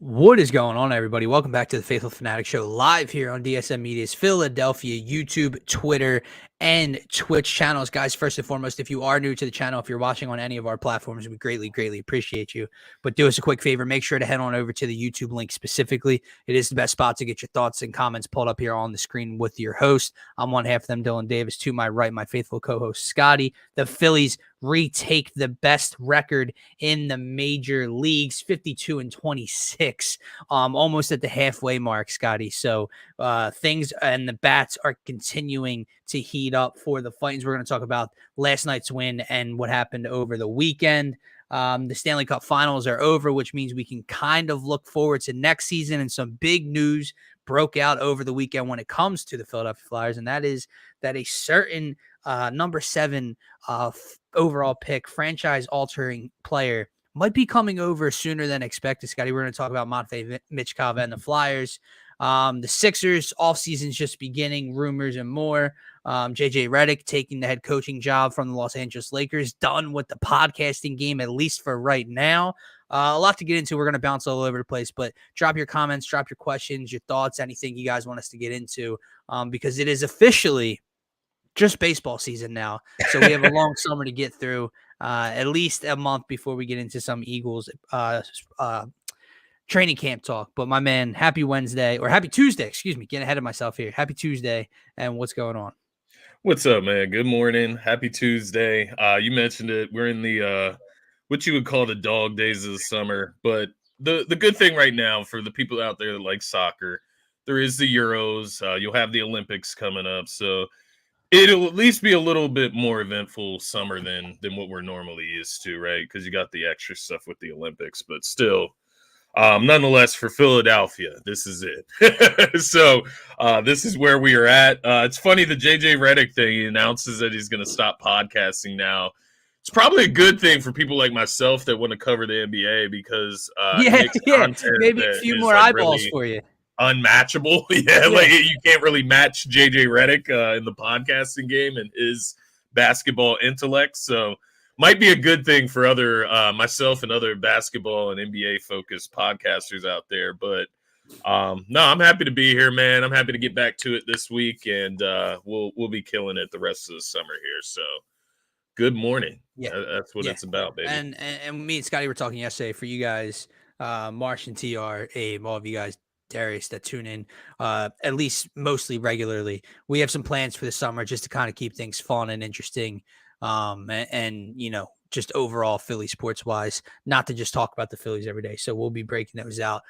What is going on, everybody? Welcome back to the Phaithful Phanatics Show live here on Dsm Media's Philadelphia YouTube, Twitter, and Twitch channels. Guys, first and foremost, if you are new to the channel, if you're watching on any of our platforms, we greatly appreciate you. But do us a quick favor, make sure to head on over to the YouTube link specifically. It is the best spot to get your thoughts and comments pulled up here on the screen with your host. I'm one half of them, Dylan Davis. To my right, my faithful co-host, Scotty. The Phillies retake the best record in the major leagues, 52-26, almost at the halfway mark, Scotty. So things and the bats are continuing to heat up for the Fightins. We're going to talk about last night's win and what happened over the weekend. The Stanley Cup finals are over, which means we can kind of look forward to next season, and some big news broke out over the weekend when it comes to the Philadelphia Flyers, and that is that a certain number 7 overall pick, franchise-altering player might be coming over sooner than expected. Scotty, we're going to talk about Matvei Mitchkov and the Flyers. The Sixers offseason's just beginning, rumors and more. JJ Redick taking the head coaching job from the Los Angeles Lakers, done with the podcasting game, at least for right now. A lot to get into. We're going to bounce all over the place, but drop your comments, drop your questions, your thoughts, anything you guys want us to get into, because it is officially just baseball season now. So we have a long summer to get through, at least a month before we get into some Eagles training camp talk. But my man, happy Wednesday, or happy Tuesday, excuse me, getting ahead of myself here. Happy Tuesday, and what's going on? What's up, man? Good morning. Happy Tuesday. You mentioned it. We're in the what you would call the dog days of the summer. But the good thing right now for the people out there that like soccer, there is the Euros. You'll have the Olympics coming up. So it'll at least be a little bit more eventful summer than what we're normally used to, right? Because you got the extra stuff with the Olympics. But still, nonetheless, for Philadelphia, this is it. So this is where we are at. It's funny, the JJ Redick thing, he announces that he's going to stop podcasting now. It's probably a good thing for people like myself that want to cover the NBA, because Maybe a few more eyeballs really for you. Unmatchable. Like you can't really match JJ Redick in the podcasting game and his basketball intellect. So might be a good thing for other myself and other basketball and NBA focused podcasters out there. But no, I'm happy to be here, man. I'm happy to get back to it this week, and we'll be killing it the rest of the summer here. So good morning. Yeah, that's what it's about, baby. And me and Scotty were talking yesterday. For you guys, Marsh and TR, Abe, all of you guys, Darius, that tune in at least mostly regularly, we have some plans for the summer just to kind of keep things fun and interesting. And you know, just overall Philly sports wise, not to just talk about the Phillies every day. So we'll be breaking those out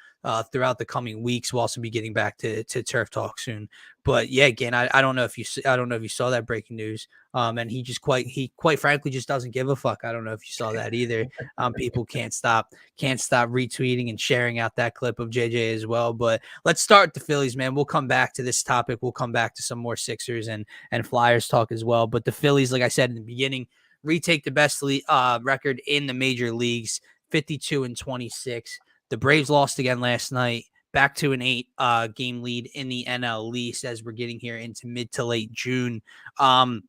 throughout the coming weeks. We'll also be getting back to Turf Talk soon. But yeah, again, I don't know if you saw that breaking news. And he quite frankly just doesn't give a fuck. I don't know if you saw that either. People can't stop retweeting and sharing out that clip of JJ as well. But let's start the Phillies, man. We'll come back to this topic. We'll come back to some more Sixers and Flyers talk as well. But the Phillies, like I said in the beginning, retake the best record in the major leagues, 52-26. The Braves lost again last night, back to an 8-game lead in the NL East as we're getting here into mid to late June. And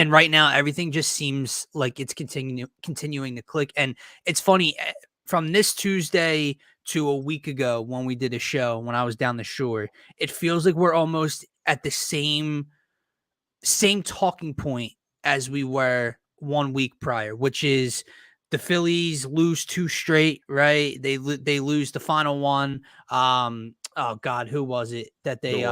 right now, everything just seems like it's continuing to click. And it's funny, from this Tuesday to a week ago when we did a show, when I was down the shore, it feels like we're almost at the same talking point as we were 1 week prior, which is the Phillies lose 2 straight, right? They lose the final one. Oh God, who was it that they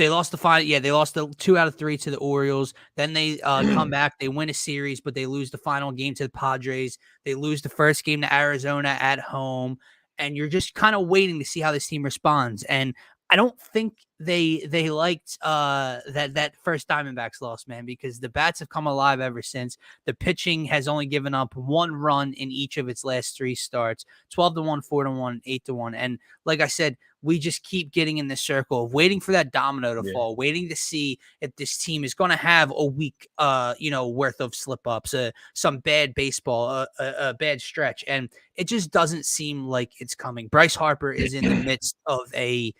lost the final? Yeah, they lost the 2 out of 3 to the Orioles. Then they come back, they win a series, but they lose the final game to the Padres. They lose the first game to Arizona at home, and you're just kind of waiting to see how this team responds. And I don't think they liked that first Diamondbacks loss, man, because the bats have come alive ever since. The pitching has only given up 1 run in each of its last 3 starts, 12-1, 4-1, 8-1. And like I said, we just keep getting in this circle of waiting for that domino to fall, waiting to see if this team is going to have a week, worth of slip-ups, some bad baseball, a bad stretch. And it just doesn't seem like it's coming. Bryce Harper is in the midst of a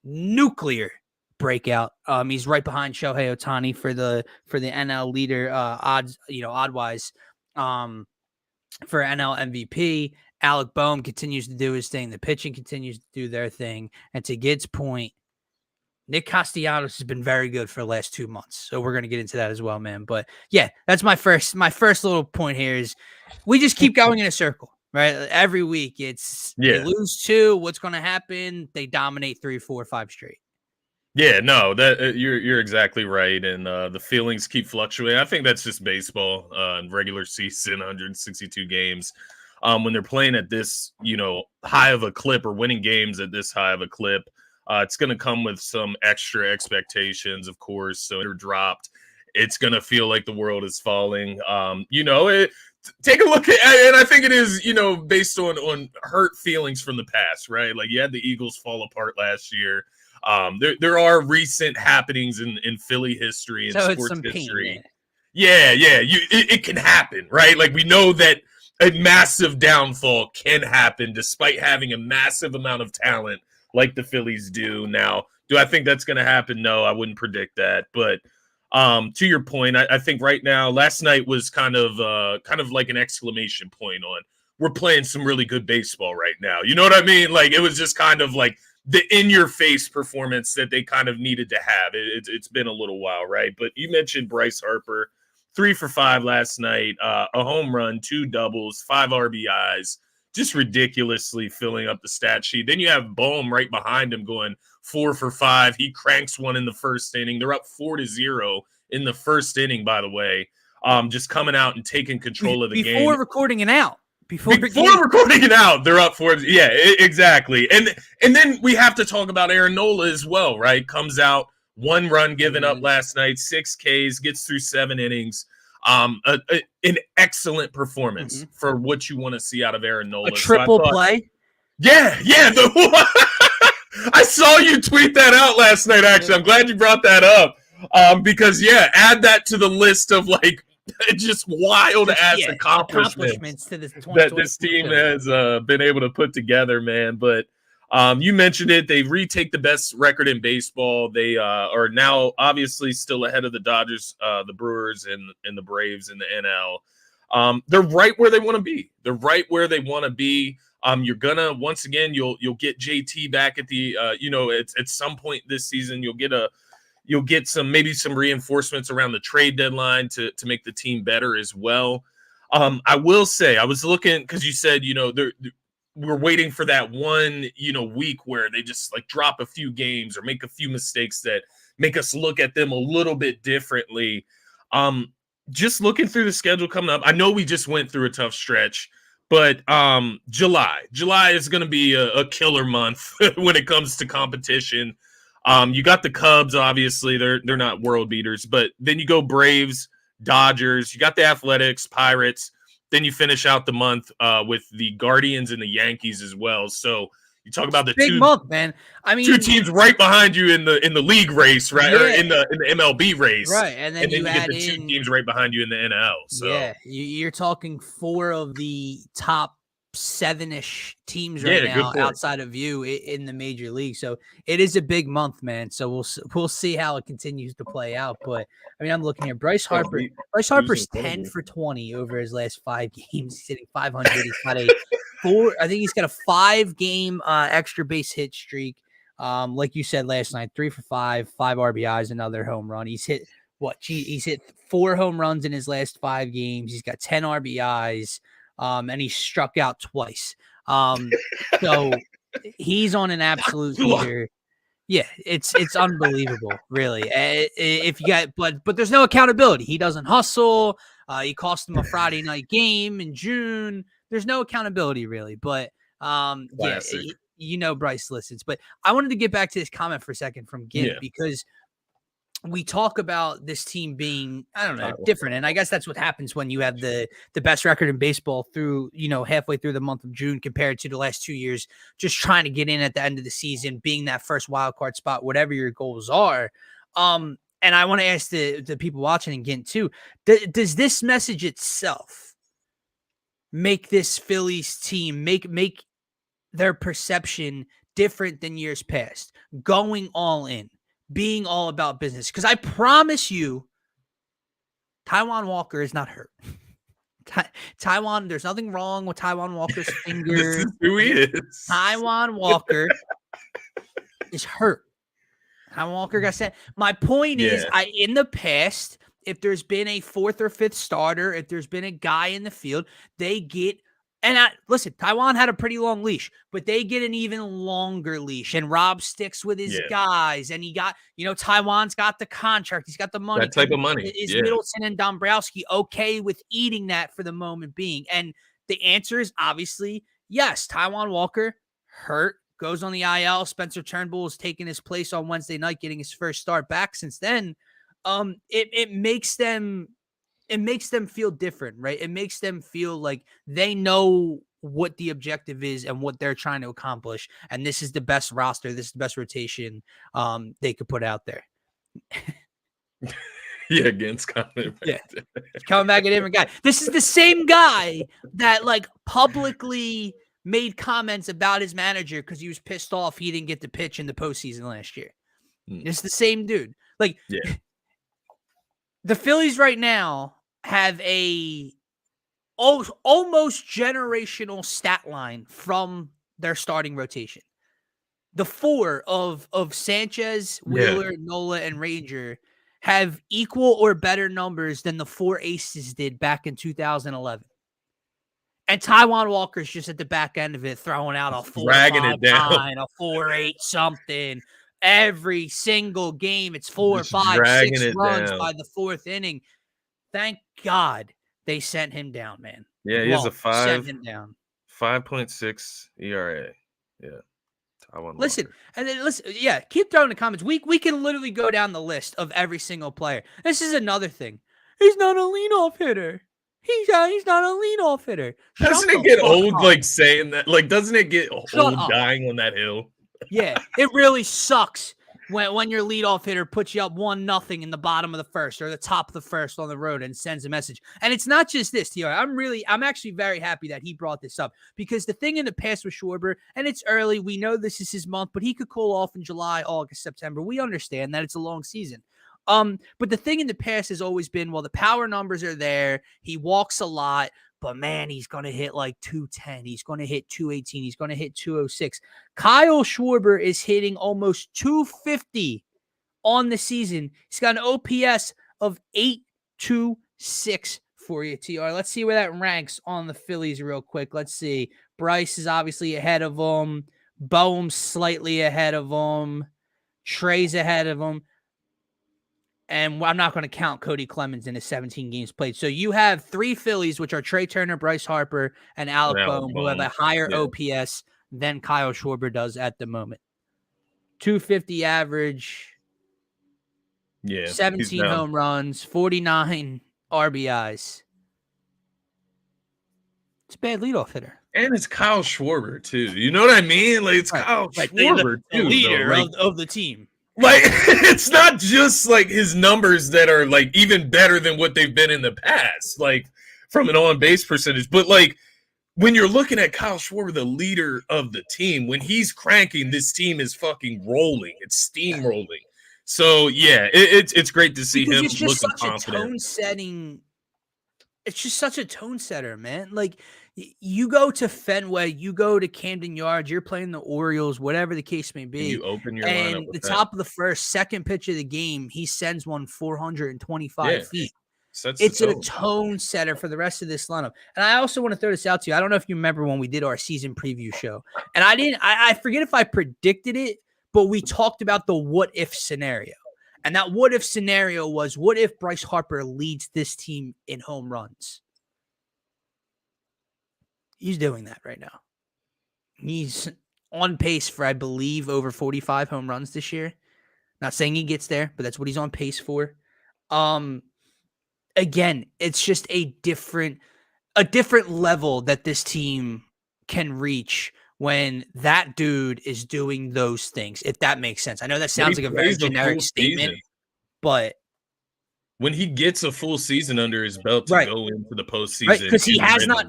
nuclear breakout. He's right behind Shohei Ohtani for the NL leader odds, odd-wise, for NL MVP. Alec Boehm continues to do his thing. The pitching continues to do their thing. And to Gid's point, Nick Castellanos has been very good for the last 2 months. So we're going to get into that as well, man. But yeah, that's my first little point here is we just keep going in a circle, right? Every week they lose 2. What's going to happen? They dominate 3, 4, 5 straight. Yeah, no, that you're exactly right, and the feelings keep fluctuating. I think that's just baseball in regular season, 162 games. When they're playing at this, high of a clip or winning games at this high of a clip, it's going to come with some extra expectations, of course. So they're dropped. It's going to feel like the world is falling. Take a look at, and I think it is, based on hurt feelings from the past, right? Like you had the Eagles fall apart last year. There are recent happenings in Philly history and so sports history. Pain, yeah. It can happen, right? Like we know that a massive downfall can happen despite having a massive amount of talent like the Phillies do. Now, do I think that's going to happen? No, I wouldn't predict that. But to your point, I think right now, last night was kind of like an exclamation point on we're playing some really good baseball right now. You know what I mean? Like it was just kind of like the in-your-face performance that they kind of needed to have. It's been a little while, right? But you mentioned Bryce Harper, 3 for 5 last night, a home run, 2 doubles, 5 RBIs, just ridiculously filling up the stat sheet. Then you have Boehm right behind him going 4 for 5. He cranks one in the first inning. They're up 4-0 in the first inning, by the way, just coming out and taking control of the game. Before recording an out. Before recording it out, they're up for it. Yeah, exactly. And then we have to talk about Aaron Nola as well, right? Comes out, 1 run given up last night, 6 Ks, gets through 7 innings. An excellent performance for what you want to see out of Aaron Nola. A triple play? Yeah. I saw you tweet that out last night, actually. I'm glad you brought that up. Because, add that to the list of, like, just wild-ass accomplishments to this that this team has been able to put together, man. But you mentioned it. They retake the best record in baseball. They are now obviously still ahead of the Dodgers, the Brewers, and the Braves in the NL. They're right where they want to be. You're gonna once again you'll get JT back at the at some point this season. You'll get some reinforcements around the trade deadline to make the team better as well. I will say I was looking because you said we're waiting for that one week where they just like drop a few games or make a few mistakes that make us look at them a little bit differently. Just looking through the schedule coming up, I know we just went through a tough stretch, but July is going to be a killer month when it comes to competition. You got the Cubs, obviously they're not world beaters, but then you go Braves, Dodgers, you got the Athletics, Pirates, then you finish out the month with the Guardians and the Yankees as well. So you talk about the big month, man. I mean, 2 teams right behind you in the league race, right? Yeah. Or in the MLB race, right? And then you get the 2 teams right behind you in the NL. So yeah, you're talking 4 of the top 7-ish teams right now outside of you in the major league. So it is a big month, man. So we'll see how it continues to play out. But I mean, I'm looking here. Bryce Harper's 10 for 20 over his last 5 games. He's hitting 500. He's got he's got a 5-game extra base hit streak. Like you said last night, 3 for 5, 5 RBIs, another home run. He's hit he's hit 4 home runs in his last 5 games. He's got 10 RBIs. And he struck out twice. So he's on an absolute heater. Yeah, it's unbelievable, really. If you got, but there's no accountability. He doesn't hustle. He cost him a Friday night game in June. There's no accountability, really. But Bryce listens. But I wanted to get back to this comment for a second from Gint because we talk about this team being, I don't know, different. And I guess that's what happens when you have the best record in baseball through, halfway through the month of June compared to the last 2 years, just trying to get in at the end of the season, being that first wild card spot, whatever your goals are. And I want to ask the people watching again too, does this message itself make this Phillies team, make their perception different than years past, going all in? Being all about business. Because I promise you, Taijuan Walker is not hurt. Taiwan, there's nothing wrong with Taiwan Walker's finger. This is who he is. Taiwan Walker is hurt. Taiwan Walker got sent. My point is, in the past, if there's been a fourth or fifth starter, if there's been a guy in the field, they get. And listen, Taiwan had a pretty long leash, but they get an even longer leash. And Rob sticks with his guys. And he got, Taiwan's got the contract. He's got the money. That type of money. Is Middleton and Dombrowski okay with eating that for the moment being? And the answer is obviously yes. Taiwan Walker hurt, goes on the IL. Spencer Turnbull has taken his place on Wednesday night, getting his first start back since then. It makes them feel different, right? It makes them feel like they know what the objective is and what they're trying to accomplish. And this is the best roster. This is the best rotation they could put out there. Against Connor. Coming back a different guy. This is the same guy that publicly made comments about his manager because he was pissed off he didn't get to pitch in the postseason last year. It's the same dude. The Phillies right now have a almost generational stat line from their starting rotation. The four of Sanchez, Wheeler, Nola, and Ranger have equal or better numbers than the four aces did back in 2011. And Taiwan Walker's just at the back end of it, throwing out a 4.59, a 4.8 something. Every single game, it's 4, 5, 6 runs by the fourth inning. Thank God they sent him down, man. Yeah, he has a 5.6 ERA. Yeah. Listen, and then keep throwing the comments. We can literally go down the list of every single player. This is another thing. He's not a leadoff hitter. He's not a leadoff hitter. Doesn't it get old saying that? Doesn't it get old dying on that hill? Yeah, it really sucks when your leadoff hitter puts you up 1-0 in the bottom of the first or the top of the first on the road and sends a message. And it's not just this, TR. I'm actually very happy that he brought this up because the thing in the past with Schwarber, and it's early, we know this is his month, but he could cool off in July, August, September. We understand that it's a long season. But the thing in the past has always been, well, the power numbers are there. He walks a lot. But, man, he's going to hit 210. He's going to hit 218. He's going to hit 206. Kyle Schwarber is hitting almost 250 on the season. He's got an OPS of 826 for you, TR. Let's see where that ranks on the Phillies real quick. Let's see. Bryce is obviously ahead of him. Boehm's slightly ahead of him. Trey's ahead of him. And I'm not going to count Cody Clemens in his 17 games played. So you have 3 Phillies, which are Trey Turner, Bryce Harper, and Alec Boehm, who have a higher OPS than Kyle Schwarber does at the moment. 250 average. Yeah. 17 home runs, 49 RBIs. It's a bad leadoff hitter. And it's Kyle Schwarber, too. You know what I mean? It's Kyle Schwarber, the leader of the team. It's not just his numbers that are even better than what they've been in the past, from an on-base percentage. But when you're looking at Kyle Schwarber, the leader of the team, when he's cranking, this team is fucking rolling. It's steamrolling. So it's great to see him looking confident. It's just such a tone setter, man. You go to Fenway, you go to Camden Yards, you're playing the Orioles, whatever the case may be. And you open your lineup lineup with the top of the first, second pitch of the game, he sends one 425 feet. It's a tone setter for the rest of this lineup. And I also want to throw this out to you. I don't know if you remember when we did our season preview show. And I forget if I predicted it, but we talked about the what if scenario. And that what if scenario was, what if Bryce Harper leads this team in home runs? He's doing that right now. He's on pace for, I believe, over 45 home runs this year. Not saying he gets there, but that's what he's on pace for. Again, it's just a different level that this team can reach when that dude is doing those things, if that makes sense. I know that sounds like a very generic statement, but when he gets a full season under his belt to go into the postseason, because he has not,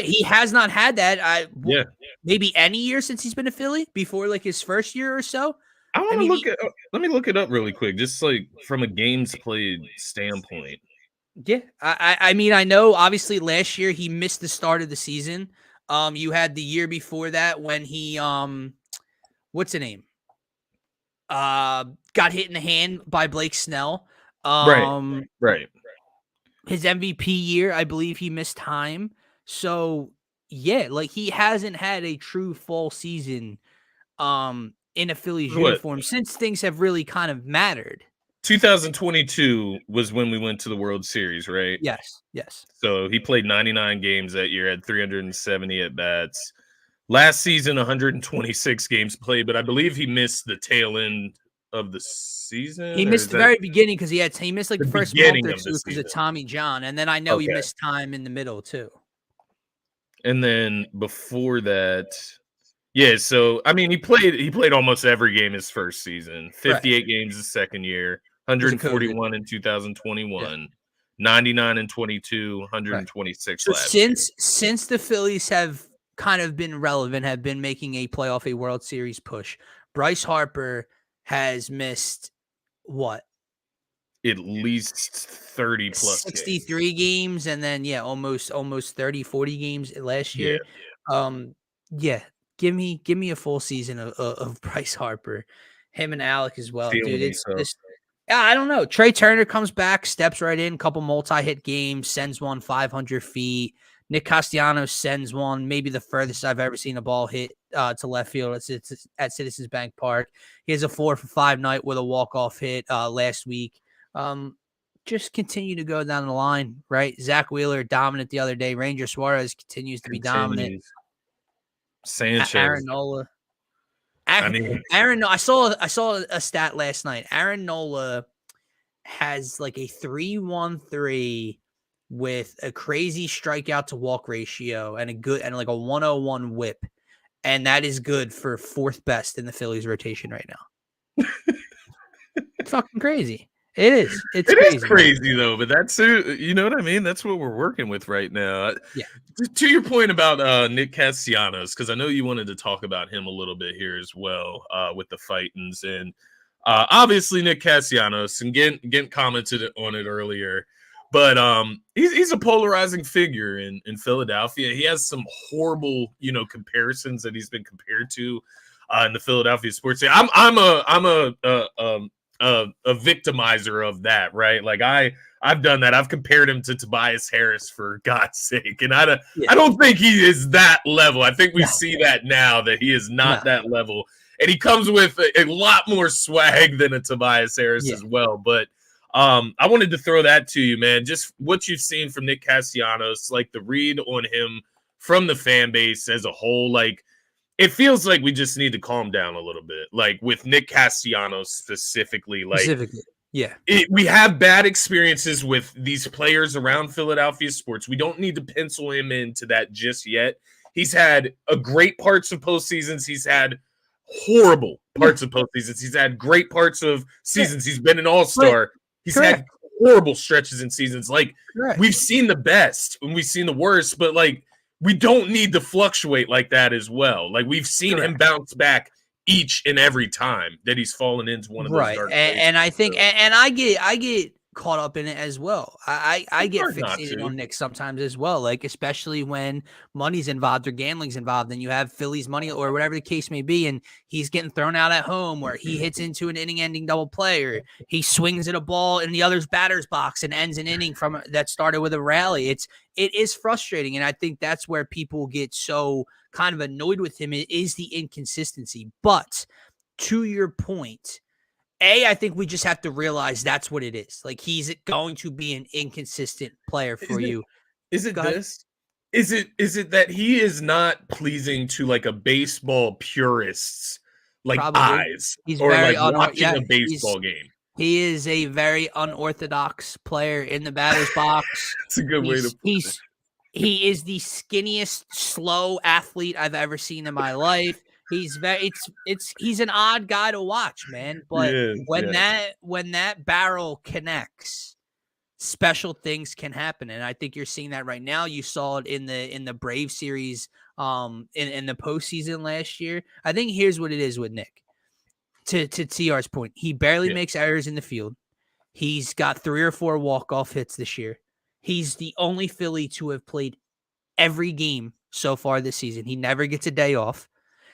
he has not had that. Maybe any year since he's been a Philly before his first year or so. Let me look it up really quick, just from a games played standpoint. Yeah, I mean, I know obviously last year he missed the start of the season. You had the year before that when he what's the name? Got hit in the hand by Blake Snell. Right. Um Right. his MVP year, I believe he missed time. So yeah, like he hasn't had a true fall season in a Phillies What? uniform since things have really kind of mattered. 2022 was when we went to the World Series, right? Yes, yes. So he played 99 games that year, had 370 at bats. Last season, 126 games played, but I believe he missed the tail end of the He season, or missed is the that very beginning because he missed like the the first month beginning or of the two because of season? Tommy John, and then I know he Okay. missed time in the middle too. And then before that, yeah, so I mean he played almost every game his first season. Right. 58 games his second year, Because of COVID. 141 in Yeah. 2021, 99 and 22, Right. 126 So last year. since the Phillies have kind of been relevant, have been making a World Series push, Bryce Harper has missed what? At least 30 plus games. 63 games and then yeah, almost 30, 40 games last Yeah. year. Um yeah, give me a full season of Bryce Harper. Him and Alec as well. Dude, Feeling it's himself. this yeah, I don't know. Trey Turner comes back, steps right in, couple multi-hit games, sends one 500 feet. Nick Castellanos sends one, maybe the furthest I've ever seen a ball hit to left field. It's at Citizens Bank Park. He has a 4 for 5 night with a walk-off hit last week. Um, just continue to go down the line, right? Zach Wheeler dominant the other day. Ranger Suarez continues to be dominant. Continues. Sanchez. Aaron Nola. I mean, Aaron, I saw a stat last night. Aaron Nola has like a 3.13 with a crazy strikeout to walk ratio and a good and like a 101 whip. And that is good for fourth best in the Phillies rotation right now. It's fucking crazy. It is. It's it is crazy. crazy though, but that's you know what I mean? That's what we're working with right now. Yeah. To your point about Nick Castellanos, because I know you wanted to talk about him a little bit here as well with the Fightins. And obviously Nick Castellanos, and getting commented on it earlier, but he's a polarizing figure in Philadelphia. He has some horrible, comparisons that he's been compared to in the Philadelphia sports scene. I'm a victimizer of that, right? Like I've done that. I've compared him to Tobias Harris for God's sake, and I don't think he is that level. I think we see that now that he is not that level, and he comes with a lot more swag than a Tobias Harris as well. But I wanted to throw that to you, man. Just what you've seen from Nick Castellanos, like the read on him from the fan base as a whole, like. It feels like we just need to calm down a little bit. Like with Nick Castellanos specifically, we have bad experiences with these players around Philadelphia sports. We don't need to pencil him into that just yet. He's had a great parts of postseasons. He's had horrible parts of postseasons. He's had great parts of seasons. He's been an all-star. He's had horrible stretches in seasons. Like we've seen the best and we've seen the worst, but like we don't need to fluctuate like that as well. Like we've seen him bounce back each and every time that he's fallen into one of those dark places. And I think, and I get caught up in it as well. I get fixated on Nick sometimes as well, like especially when money's involved or gambling's involved, and you have Phillies money or whatever the case may be, and he's getting thrown out at home, where he hits into an inning-ending double play, or he swings at a ball in the other's batter's box and ends an inning from that started with a rally. It is frustrating, and I think that's where people get so kind of annoyed with him. It is the inconsistency, but to your point. I think we just have to realize that's what it is. Like he's going to be an inconsistent player for you. Is it this? Is it that he is not pleasing to like a baseball purist's like eyes? He's or very like watching a baseball game? He is a very unorthodox player in the batter's box. It's a good way to put it. He is the skinniest, slow athlete I've ever seen in my life. He's he's an odd guy to watch, man. But when that barrel connects, special things can happen, and I think you're seeing that right now. You saw it in the Brave series, in the postseason last year. I think here's what it is with Nick. To TR's point, he barely makes errors in the field. He's got 3 or 4 walk-off hits this year. He's the only Philly to have played every game so far this season. He never gets a day off.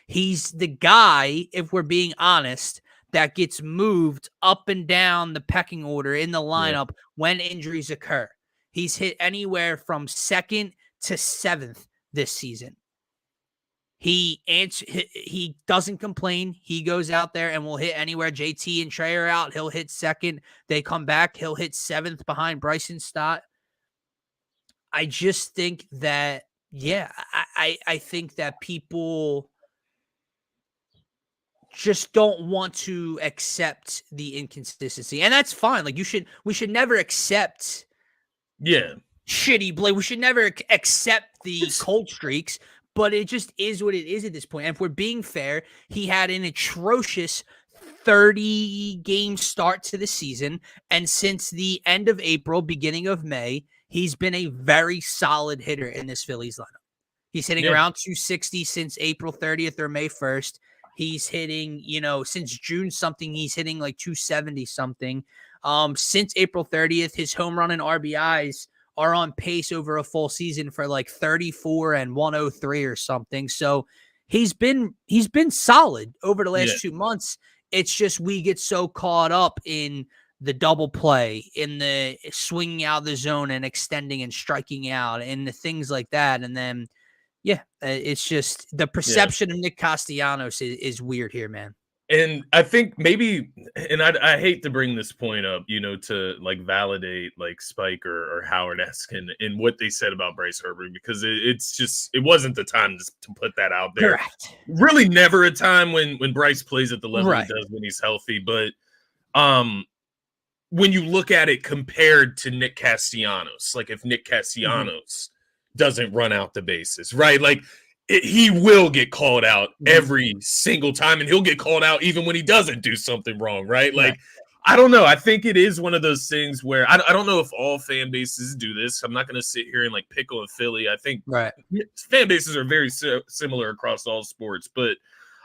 He's the guy, if we're being honest, that gets moved up and down the pecking order in the Yeah. lineup when injuries occur. He's hit anywhere from 2nd to 7th this season. He doesn't complain. He goes out there and will hit anywhere. JT and Trey are out. He'll hit 2nd. They come back. He'll hit 7th behind Bryson Stott. I just think that, I think that people just don't want to accept the inconsistency. And that's fine. Like we should never accept shitty play. We should never accept the cold streaks, but it just is what it is at this point. And if we're being fair, he had an atrocious 30-game start to the season. And since the end of April, beginning of May, he's been a very solid hitter in this Phillies lineup. He's hitting around 260 since April 30th or May 1st. He's hitting, since June something, he's hitting like 270 something. Since April 30th, his home run and RBIs are on pace over a full season for like 34 and 103 or something. So he's been solid over the last 2 months. It's just we get so caught up in the double play, in the swinging out of the zone and extending and striking out and the things like that. And then, it's just the perception of Nick Castellanos is weird here, man. And I think maybe, and I hate to bring this point up, to like validate like Spike or Howard-esque and what they said about Bryce Herbert, because it wasn't the time to put that out there. Correct. Really never a time when Bryce plays at the level he does when he's healthy. But when you look at it compared to Nick Castellanos, like if Nick Castellanos doesn't run out the bases, right? Like he will get called out every single time, and he'll get called out even when he doesn't do something wrong, right? Like, I don't know. I think it is one of those things where I don't know if all fan bases do this. I'm not going to sit here and like pick on Philly. I think fan bases are very similar across all sports, but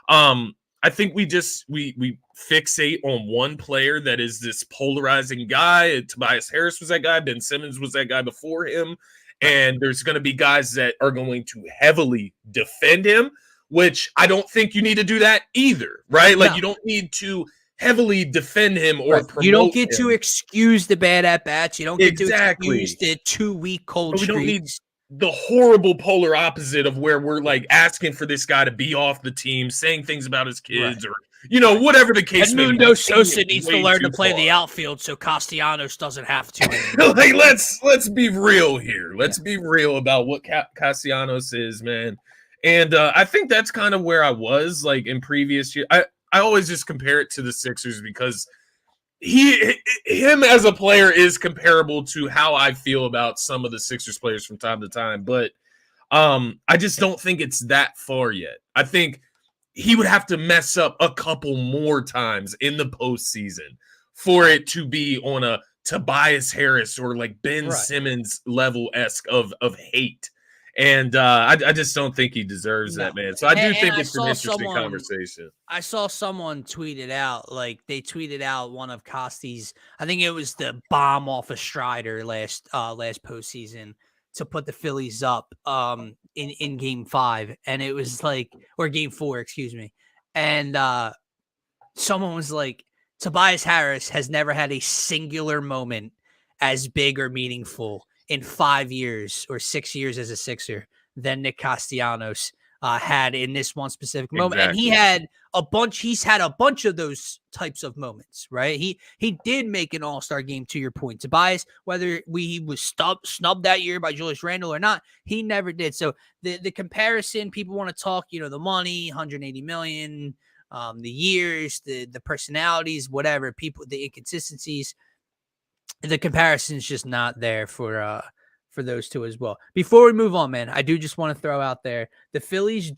I think we fixate on one player that is this polarizing guy. Tobias Harris was that guy. Ben Simmons was that guy before him. And there's going to be guys that are going to heavily defend him, which I don't think you need to do that either, right? Like you don't need to heavily defend him or promote you don't get him. to excuse the bad at-bats. You don't get to excuse the 2-week cold streaks. We don't need the horrible polar opposite of where we're like asking for this guy to be off the team, saying things about his kids or whatever the case may be. Edmundo Sosa needs to learn to play the outfield so Castellanos doesn't have to. Like, let's be real here. Let's be real about what Castellanos is, man. And I think that's kind of where I was like in previous years. I always just compare it to the Sixers because him as a player is comparable to how I feel about some of the Sixers players from time to time. But I just don't think it's that far yet. I think he would have to mess up a couple more times in the postseason for it to be on a Tobias Harris or like Ben Simmons level-esque of hate. And I just don't think he deserves that, man. So I do think it's an interesting conversation. I saw someone tweet it out. Like they tweeted out one of Costy's, I think it was the bomb off of Strider last postseason to put the Phillies up in game 5. And it was like, or game 4, excuse me. And someone was like, Tobias Harris has never had a singular moment as big or meaningful in 5 years or 6 years as a Sixer than Nick Castellanos had in this one specific moment. Exactly. And he's had a bunch of those types of moments, right? He did make an all-star game, to your point. Tobias, whether he was snubbed that year by Julius Randle or not, he never did. So the comparison, people want to talk, the money, 180 million, the years, the personalities, whatever, the inconsistencies. The comparison is just not there for those two as well. Before we move on, man, I do just want to throw out there, the Phillies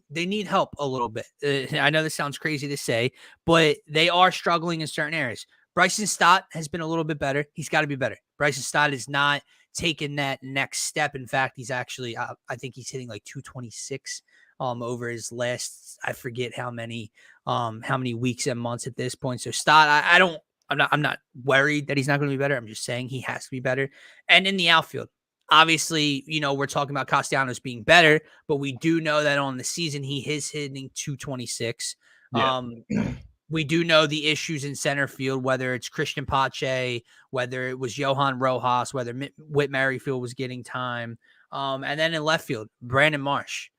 they need help a little bit. I know this sounds crazy to say, but they are struggling in certain areas. Bryson Stott has been a little bit better. He's got to be better. Bryson Stott is not taking that next step. In fact, he's actually, I think he's hitting like 226 over his last, I forget how many weeks and months at this point. So Stott, I'm not worried that he's not going to be better. I'm just saying he has to be better. And in the outfield, obviously, we're talking about Castellanos being better, but we do know that on the season he is hitting 226. Yeah. We do know the issues in center field, whether it's Christian Pache, whether it was Johan Rojas, whether Whit Merrifield was getting time. And then in left field, Brandon Marsh.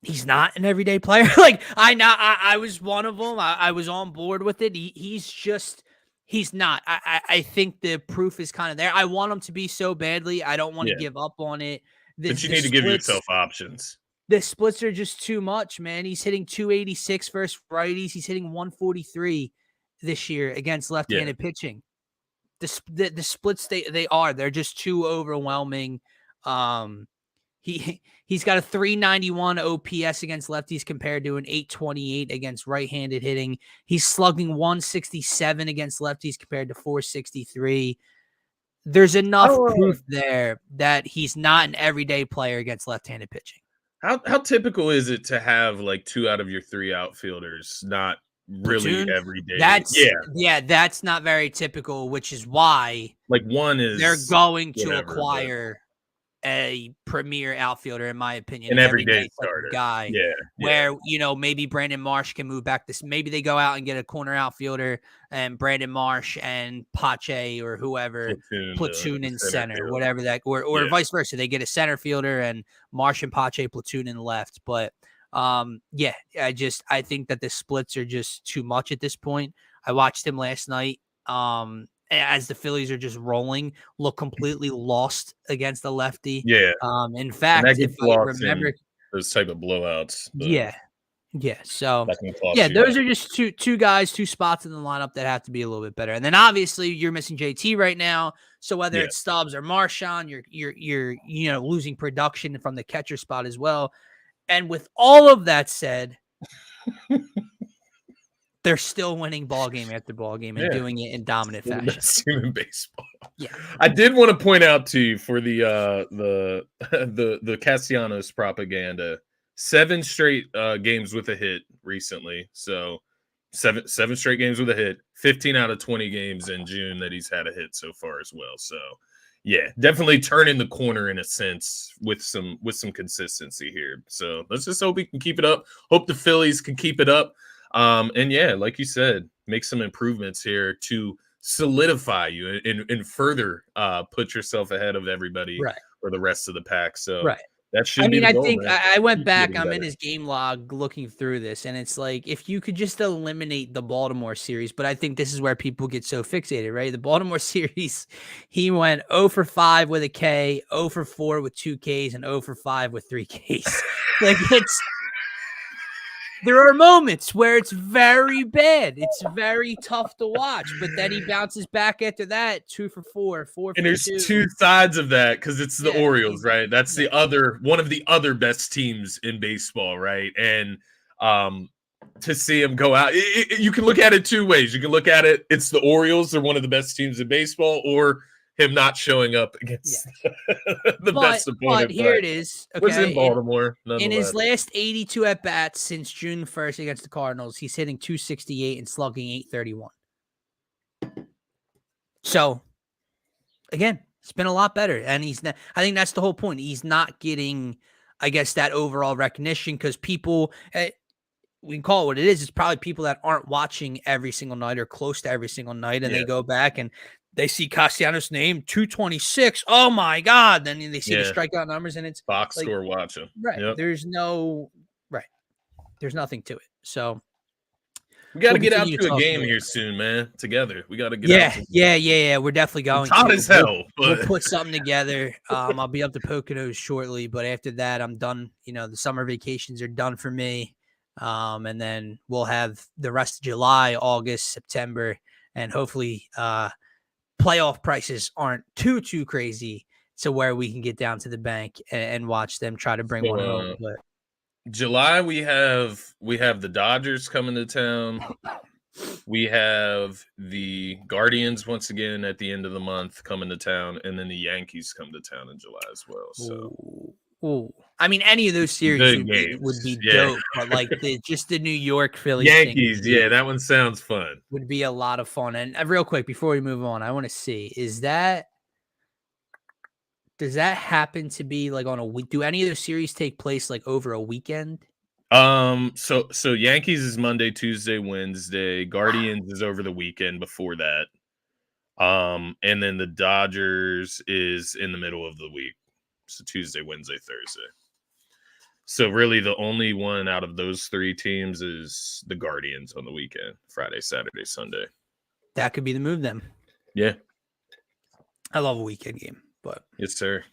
He's not an everyday player. I was one of them. I was on board with it. He's not. I think the proof is kind of there. I want him to be so badly. I don't want to give up on it. But you need to give yourself options. The splits are just too much, man. He's hitting 286 versus righties. He's hitting 143 this year against left-handed pitching. The splits they're just too overwhelming. He's got a 391 OPS against lefties compared to an 828 against right-handed hitting. He's slugging 167 against lefties compared to 463. There's enough proof there that he's not an everyday player against left-handed pitching. How typical is it to have like 2 out of your 3 outfielders not really every day? That's not very typical, which is why like one is they're going to acquire a premier outfielder, in my opinion, an everyday starter guy. Where maybe Brandon Marsh can move back this. Maybe they go out and get a corner outfielder and Brandon Marsh and Pache or whoever platoon in center, whatever that, or vice versa. They get a center fielder and Marsh and Pache platoon in left. But I think that the splits are just too much at this point. I watched him last night. As the Phillies are just rolling, look completely lost against the lefty. Yeah. In fact, if I remember those type of blowouts. Yeah. So those are just two guys, 2 spots in the lineup that have to be a little bit better. And then obviously you're missing JT right now. So whether it's Stubbs or Marchand, you're losing production from the catcher spot as well. And with all of that said, they're still winning ball game after ball game and doing it in dominant fashion. Best team in baseball. Yeah, I did want to point out to you for the Castellanos propaganda. 7 straight games with a hit recently. So 7 straight games with a hit. 15 out of 20 games in June that he's had a hit so far as well. So yeah, definitely turning the corner in a sense with some consistency here. So let's just hope he can keep it up. Hope the Phillies can keep it up. And like you said, make some improvements here to solidify you and further put yourself ahead of everybody for the rest of the pack. So that should be the goal, think man. I went back. I'm in his game log looking through this, and it's like if you could just eliminate the Baltimore series, but I think this is where people get so fixated, right? The Baltimore series, he went 0 for 5 with a K, 0 for 4 with 2 Ks, and 0 for 5 with 3 Ks. There are moments where it's very bad. It's very tough to watch, but then he bounces back after that, 2 for 4, 4 for 2. And there's 2 sides of that because it's the Orioles, right? That's the one of the other best teams in baseball, right? And to see him go out, you can look at it 2 ways. You can look at it, it's the Orioles, they're one of the best teams in baseball, or him not showing up against the best opponent. But here it is. Okay. Was in Baltimore. In his last 82 at-bats since June 1st against the Cardinals, he's hitting 268 and slugging 831. So, again, it's been a lot better. And I think that's the whole point. He's not getting, I guess, that overall recognition because people, we can call it what it is. It's probably people that aren't watching every single night or close to every single night. And they go back and they see Castellanos' name, 226. Oh, my God. Then they see the strikeout numbers, and it's box score watching. Right. Yep. There's nothing to it. So we got to get out to a game here soon, man, together. We got to get out. Yeah. We're definitely going. It's hot as hell. We'll put something together. I'll be up to Poconos shortly, but after that, I'm done. The summer vacations are done for me. And then we'll have the rest of July, August, September, and hopefully playoff prices aren't too crazy to where we can get down to the bank and watch them try to bring one home. But July we have the Dodgers coming to town. We have the Guardians once again at the end of the month coming to town, and then the Yankees come to town in July as well. So Ooh. I mean, any of those series Good would be games. Yeah. dope, but like just the New York Phillies thing Yankees. Yeah, that one sounds fun. would be a lot of fun. And real quick before we move on, I want to see does that happen to be like on a week? Do any of those series take place like over a weekend? So Yankees is Monday, Tuesday, Wednesday. Guardians is over the weekend before that. And then the Dodgers is in the middle of the week. So Tuesday, Wednesday, Thursday. So really the only one out of those three teams is the Guardians on the weekend, Friday, Saturday, Sunday. That could be the move then. Yeah. I love a weekend game, but Yes, sir.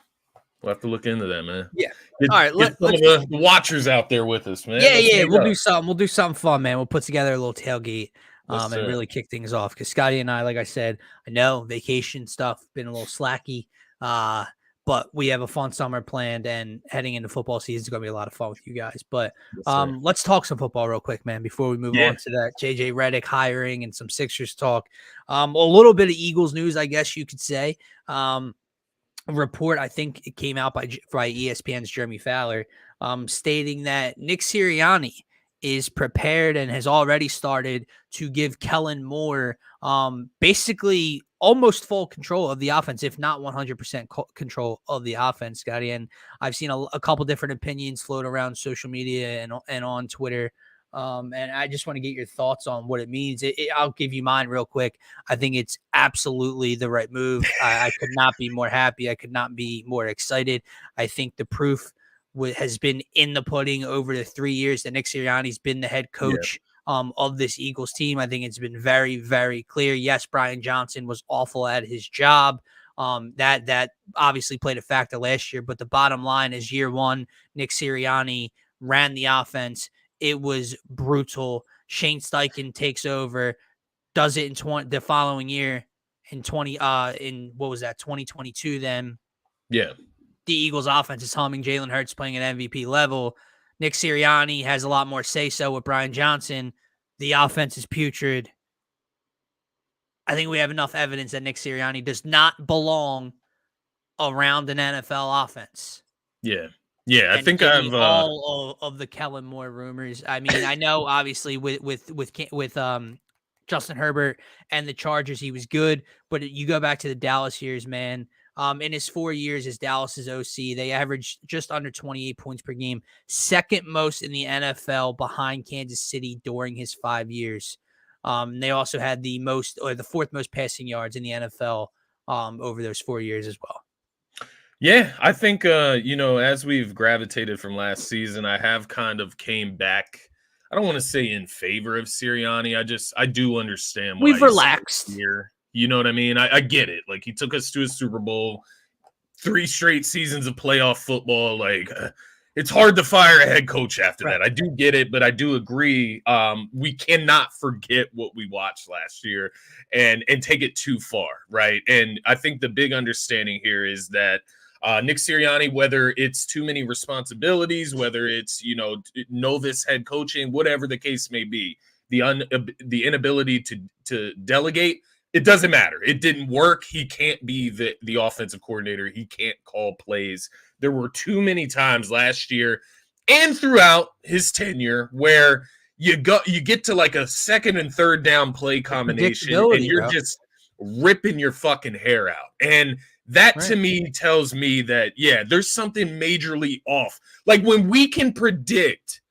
We'll have to look into that, man. yeah. All right, let's some of the watchers out there with us, man. Yeah. We'll do something. We'll do something fun, man. We'll put together a little tailgate Yes, and really kick things off. Because Scotty and I, like I said, I know vacation stuff been a little slacky. But we have a fun summer planned, and heading into football season is going to be a lot of fun with you guys. But yes, let's talk some football real quick, man, before we move on to that JJ Redick hiring and some Sixers talk. A little bit of Eagles news, I guess you could say. A report, I think it came out by ESPN's Jeremy Fowler, stating that Nick Sirianni is prepared and has already started to give Kellen Moore basically almost full control of the offense, if not 100% control of the offense, Scotty. And I've seen a couple different opinions float around social media and on Twitter. And I just want to get your thoughts on what it means. I'll give you mine real quick. I think it's absolutely the right move. I could not be more happy. I could not be more excited. I think the proof has been in the pudding over the 3 years that Nick Sirianni's been the head coach of this Eagles team. I think it's been very, very clear. Yes, Brian Johnson was awful at his job. That obviously played a factor last year, but the bottom line is year one, Nick Sirianni ran the offense. It was brutal. Shane Steichen takes over, does it in the following year in 2022 then. Yeah. The Eagles offense is humming. Jalen Hurts playing at MVP level. Nick Sirianni has a lot more say-so with Brian Johnson. The offense is putrid. I think we have enough evidence that Nick Sirianni does not belong around an NFL offense. Yeah. Yeah, I think I've all of the Kellen Moore rumors. I mean, I know obviously with Justin Herbert and the Chargers, he was good, but you go back to the Dallas years, man. In his 4 years as Dallas's OC, they averaged just under 28 points per game, second most in the NFL behind Kansas City during his 5 years. They also had the fourth most passing yards in the NFL over those 4 years as well. Yeah, I think, as we've gravitated from last season, I have kind of came back. I don't want to say in favor of Sirianni. I do understand why we've relaxed here. You know what I mean? I get it. Like, he took us to a Super Bowl, 3 straight seasons of playoff football. Like, it's hard to fire a head coach after that. I do get it, but I do agree. We cannot forget what we watched last year and take it too far, right? And I think the big understanding here is that Nick Sirianni, whether it's too many responsibilities, whether it's, novice head coaching, whatever the case may be, the inability to delegate, it doesn't matter. It didn't work. He can't be the offensive coordinator. He can't call plays. There were too many times last year and throughout his tenure where you get to like a second and third down play combination and you're just ripping your fucking hair out. And that to me tells me that, there's something majorly off. Like when we can predict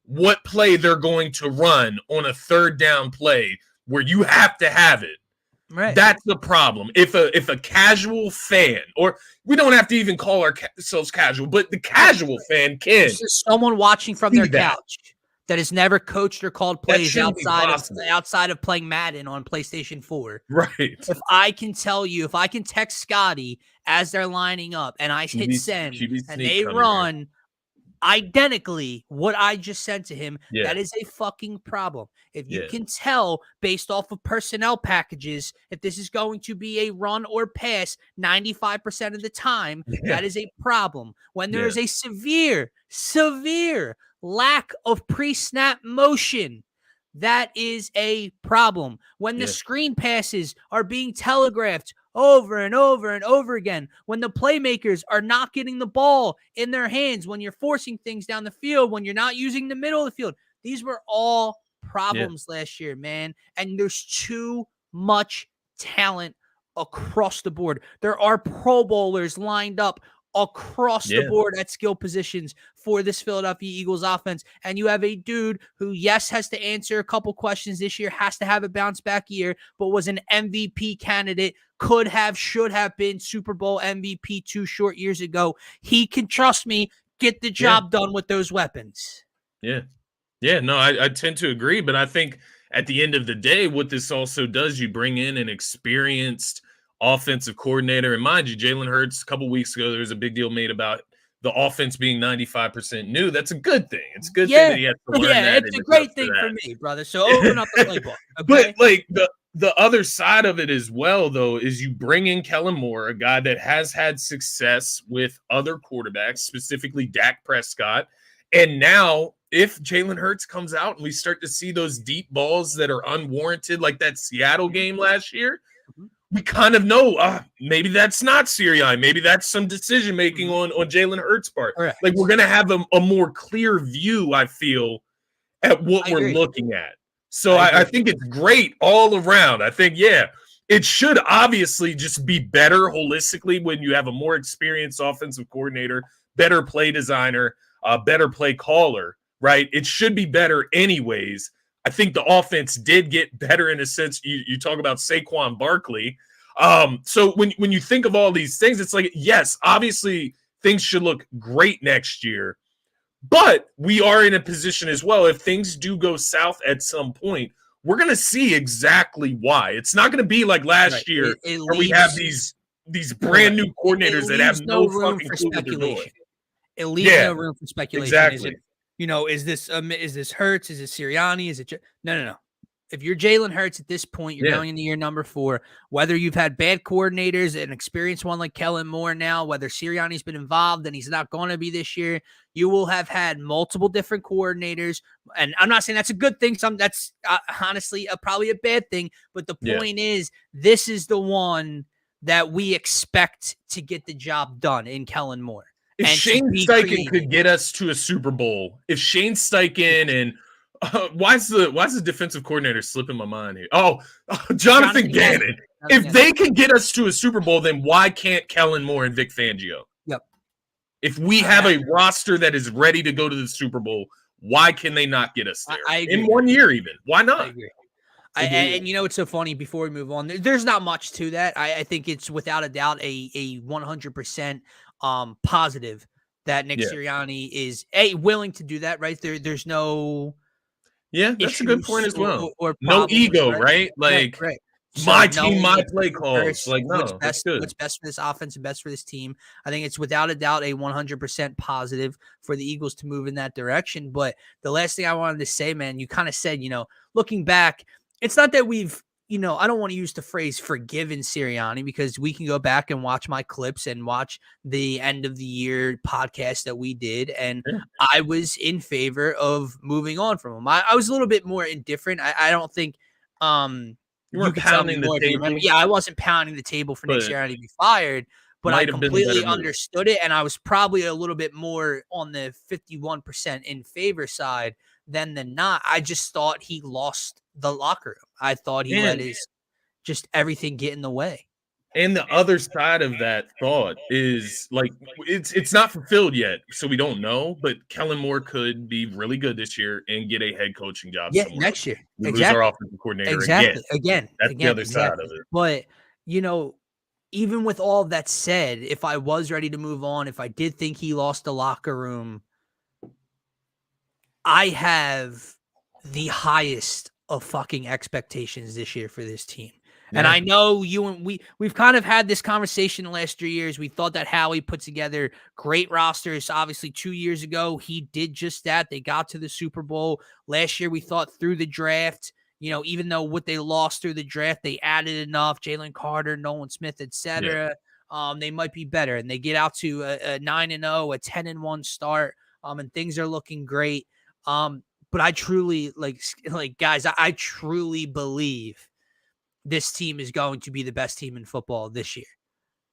what play they're going to run on a third down play where you have to have it, that's the problem. If a casual fan, or we don't have to even call ourselves casual, but the casual fan can. This is someone watching from their couch that has never coached or called plays outside of playing Madden on PlayStation 4. Right. If I can text Scotty as they're lining up and I hit send and they run identically what I just said to him, that is a fucking problem. If you can tell based off of personnel packages if this is going to be a run or pass 95% of the time, that is a problem. When there is a severe lack of pre-snap motion, that is a problem. When the screen passes are being telegraphed over and over and over again. When the playmakers are not getting the ball in their hands, when you're forcing things down the field, when you're not using the middle of the field, these were all problems last year, man. And there's too much talent across the board. There are Pro Bowlers lined up across the board at skill positions for this Philadelphia Eagles offense. And you have a dude who, yes, has to answer a couple questions this year, has to have a bounce back year, but was an MVP candidate, could have, should have been Super Bowl MVP 2 short years ago. He can, trust me, get the job done with those weapons. Yeah. Yeah, no, I tend to agree, but I think at the end of the day, what this also does, you bring in an experienced offensive coordinator. And mind you, Jalen Hurts, a couple weeks ago, there was a big deal made about the offense being 95% new. That's a good thing. It's a good thing that he has to learn that. It's a great thing for me, brother. So open up the playbook. Okay? But like the other side of it as well, though, is you bring in Kellen Moore, a guy that has had success with other quarterbacks, specifically Dak Prescott. And now, if Jalen Hurts comes out and we start to see those deep balls that are unwarranted, like that Seattle game last year, we kind of know maybe that's not Sirianni. Maybe that's some decision making on Jalen Hurts' part. Right. Like we're gonna have a more clear view, I feel, at what we're looking at. So I think it's great all around. I think it should obviously just be better holistically when you have a more experienced offensive coordinator, better play designer, better play caller. Right? It should be better anyways. I think the offense did get better in a sense. You talk about Saquon Barkley. So when you think of all these things, it's like, yes, obviously things should look great next year. But we are in a position as well. If things do go south at some point, we're going to see exactly why. It's not going to be like last year where we have these brand new coordinators that have no fucking clue what they're doing. It leaves no room for speculation. Exactly. Is this Hurts? Is it Sirianni? Is it no? If you're Jalen Hurts at this point, you're going into year number 4. Whether you've had bad coordinators, an experienced one like Kellen Moore now, whether Sirianni's been involved and he's not going to be this year, you will have had multiple different coordinators. And I'm not saying that's a good thing. That's honestly probably a bad thing. But the point is, this is the one that we expect to get the job done in Kellen Moore. If Shane Steichen could get us to a Super Bowl, if Shane Steichen and why's the defensive coordinator slipping my mind here? Jonathan Gannon. If they can get us to a Super Bowl, then why can't Kellen Moore and Vic Fangio? Yep. If we have a roster that is ready to go to the Super Bowl, why can they not get us there? I agree. In 1 year even? Why not? I agree. And you know what's so funny, before we move on, there's not much to that. I think it's without a doubt a 100% positive that Nick Sirianni is willing to do that, right? There's no that's a good point as well. Or no ego, right? Like my team, my play calls. First, like no, what's best for this offense and best for this team. I think it's without a doubt a 100% positive for the Eagles to move in that direction. But the last thing I wanted to say, man, you kind of said, looking back, it's not that we've, I don't want to use the phrase forgiven Sirianni, because we can go back and watch my clips and watch the end of the year podcast that we did. And I was in favor of moving on from him. I was a little bit more indifferent. I don't think you weren't pounding the table. Yeah, I wasn't pounding the table for Nick Sirianni to be fired, but I completely understood it. And I was probably a little bit more on the 51% in favor side than not. I just thought he lost the locker room. I thought he let just everything get in the way. And the other side of that thought is like it's not fulfilled yet, so we don't know. But Kellen Moore could be really good this year and get a head coaching job. Yeah, next year. We lose our offensive coordinator again. That's the other side of it. But even with all that said, if I was ready to move on, if I did think he lost the locker room, I have the highest of fucking expectations this year for this team. And I know you and we've kind of had this conversation the last 3 years. We thought that Howie put together great rosters. Obviously, 2 years ago, he did just that. They got to the Super Bowl. Last year, we thought through the draft, even though what they lost through the draft, they added enough, Jalen Carter, Nolan Smith, etc. They might be better. And they get out to a 9-0, a 10-1 start, and things are looking great. But I truly, guys, I truly believe this team is going to be the best team in football this year.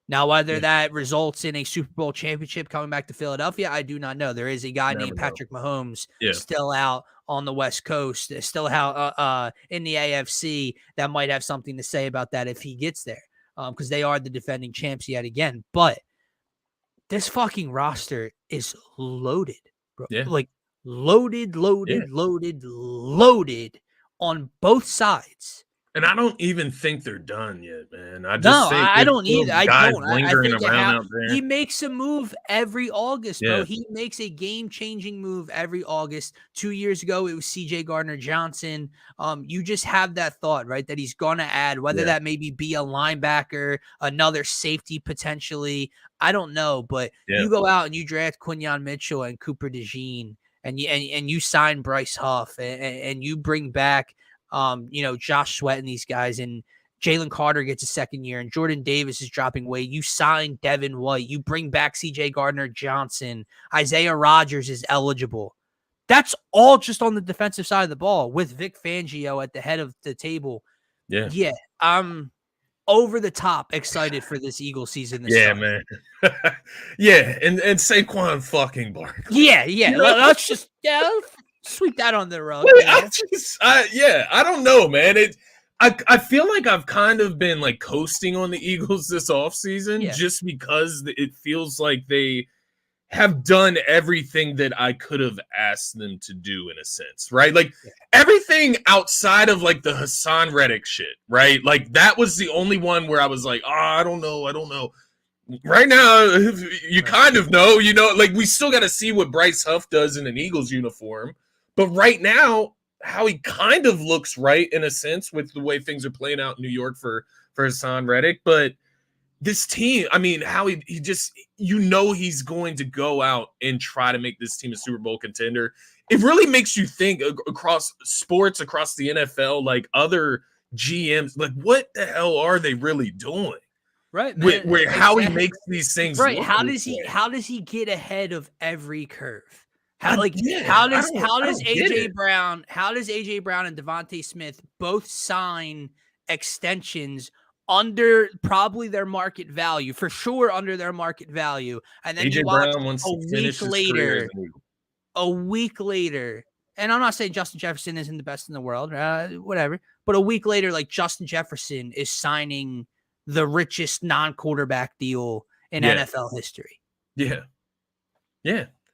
Now, whether that results in a Super Bowl championship coming back to Philadelphia, I do not know. There is a guy named Patrick Mahomes still out on the West Coast, still out in the AFC that might have something to say about that if he gets there, because they are the defending champs yet again. But this fucking roster is loaded, bro. Yeah. Like loaded on both sides. And I don't even think they're done yet, man. I don't either. I don't. Lingering around out there. He makes a move every August, bro. He makes a game-changing move every August. 2 years ago, it was CJ Gardner-Johnson. You just have that thought, right, that he's going to add, whether that maybe be a linebacker, another safety potentially. I don't know, but you go out and you draft Quinyon Mitchell and Cooper DeJean, and you sign Bryce Huff, and you bring back Josh Sweat and these guys, and Jalen Carter gets a second year, and Jordan Davis is dropping weight. You sign Devin White. You bring back CJ Gardner-Johnson. Isaiah Rodgers is eligible. That's all just on the defensive side of the ball with Vic Fangio at the head of the table. Yeah. I'm over the top excited for this Eagles season this summer. Man. And Saquon fucking Barkley. Yeah. Let's just sweep that on the rug. I don't know, man. I feel like I've kind of been like coasting on the Eagles this offseason just because it feels like they have done everything that I could have asked them to do in a sense, right? Like everything outside of like the Hassan Reddick shit, right? Like that was the only one where I was like, I don't know. Right now, you kind of know, like we still got to see what Bryce Huff does in an Eagles uniform. But right now, how he kind of looks right in a sense with the way things are playing out in New York for Hassan Reddick. But this team, I mean, how he just, he's going to go out and try to make this team a Super Bowl contender. It really makes you think across sports, across the NFL, like other GMs, like what the hell are they really doing? Right, man. How he makes these things right. How does he get ahead of every curve? How does AJ Brown and Devontae Smith both sign extensions under probably their market value, for sure under their market value, and then AJ Brown wants to finish his career as an Eagle. A week later, and I'm not saying Justin Jefferson isn't the best in the world, whatever, but a week later, like Justin Jefferson is signing the richest non-quarterback deal in NFL history. Yeah.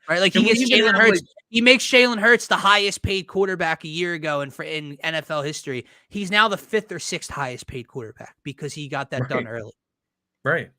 Right, like he gets Jalen Hurts. He makes Jalen Hurts the highest paid quarterback a year ago in NFL history. He's now the 5th or 6th highest paid quarterback because he got that done early. Right.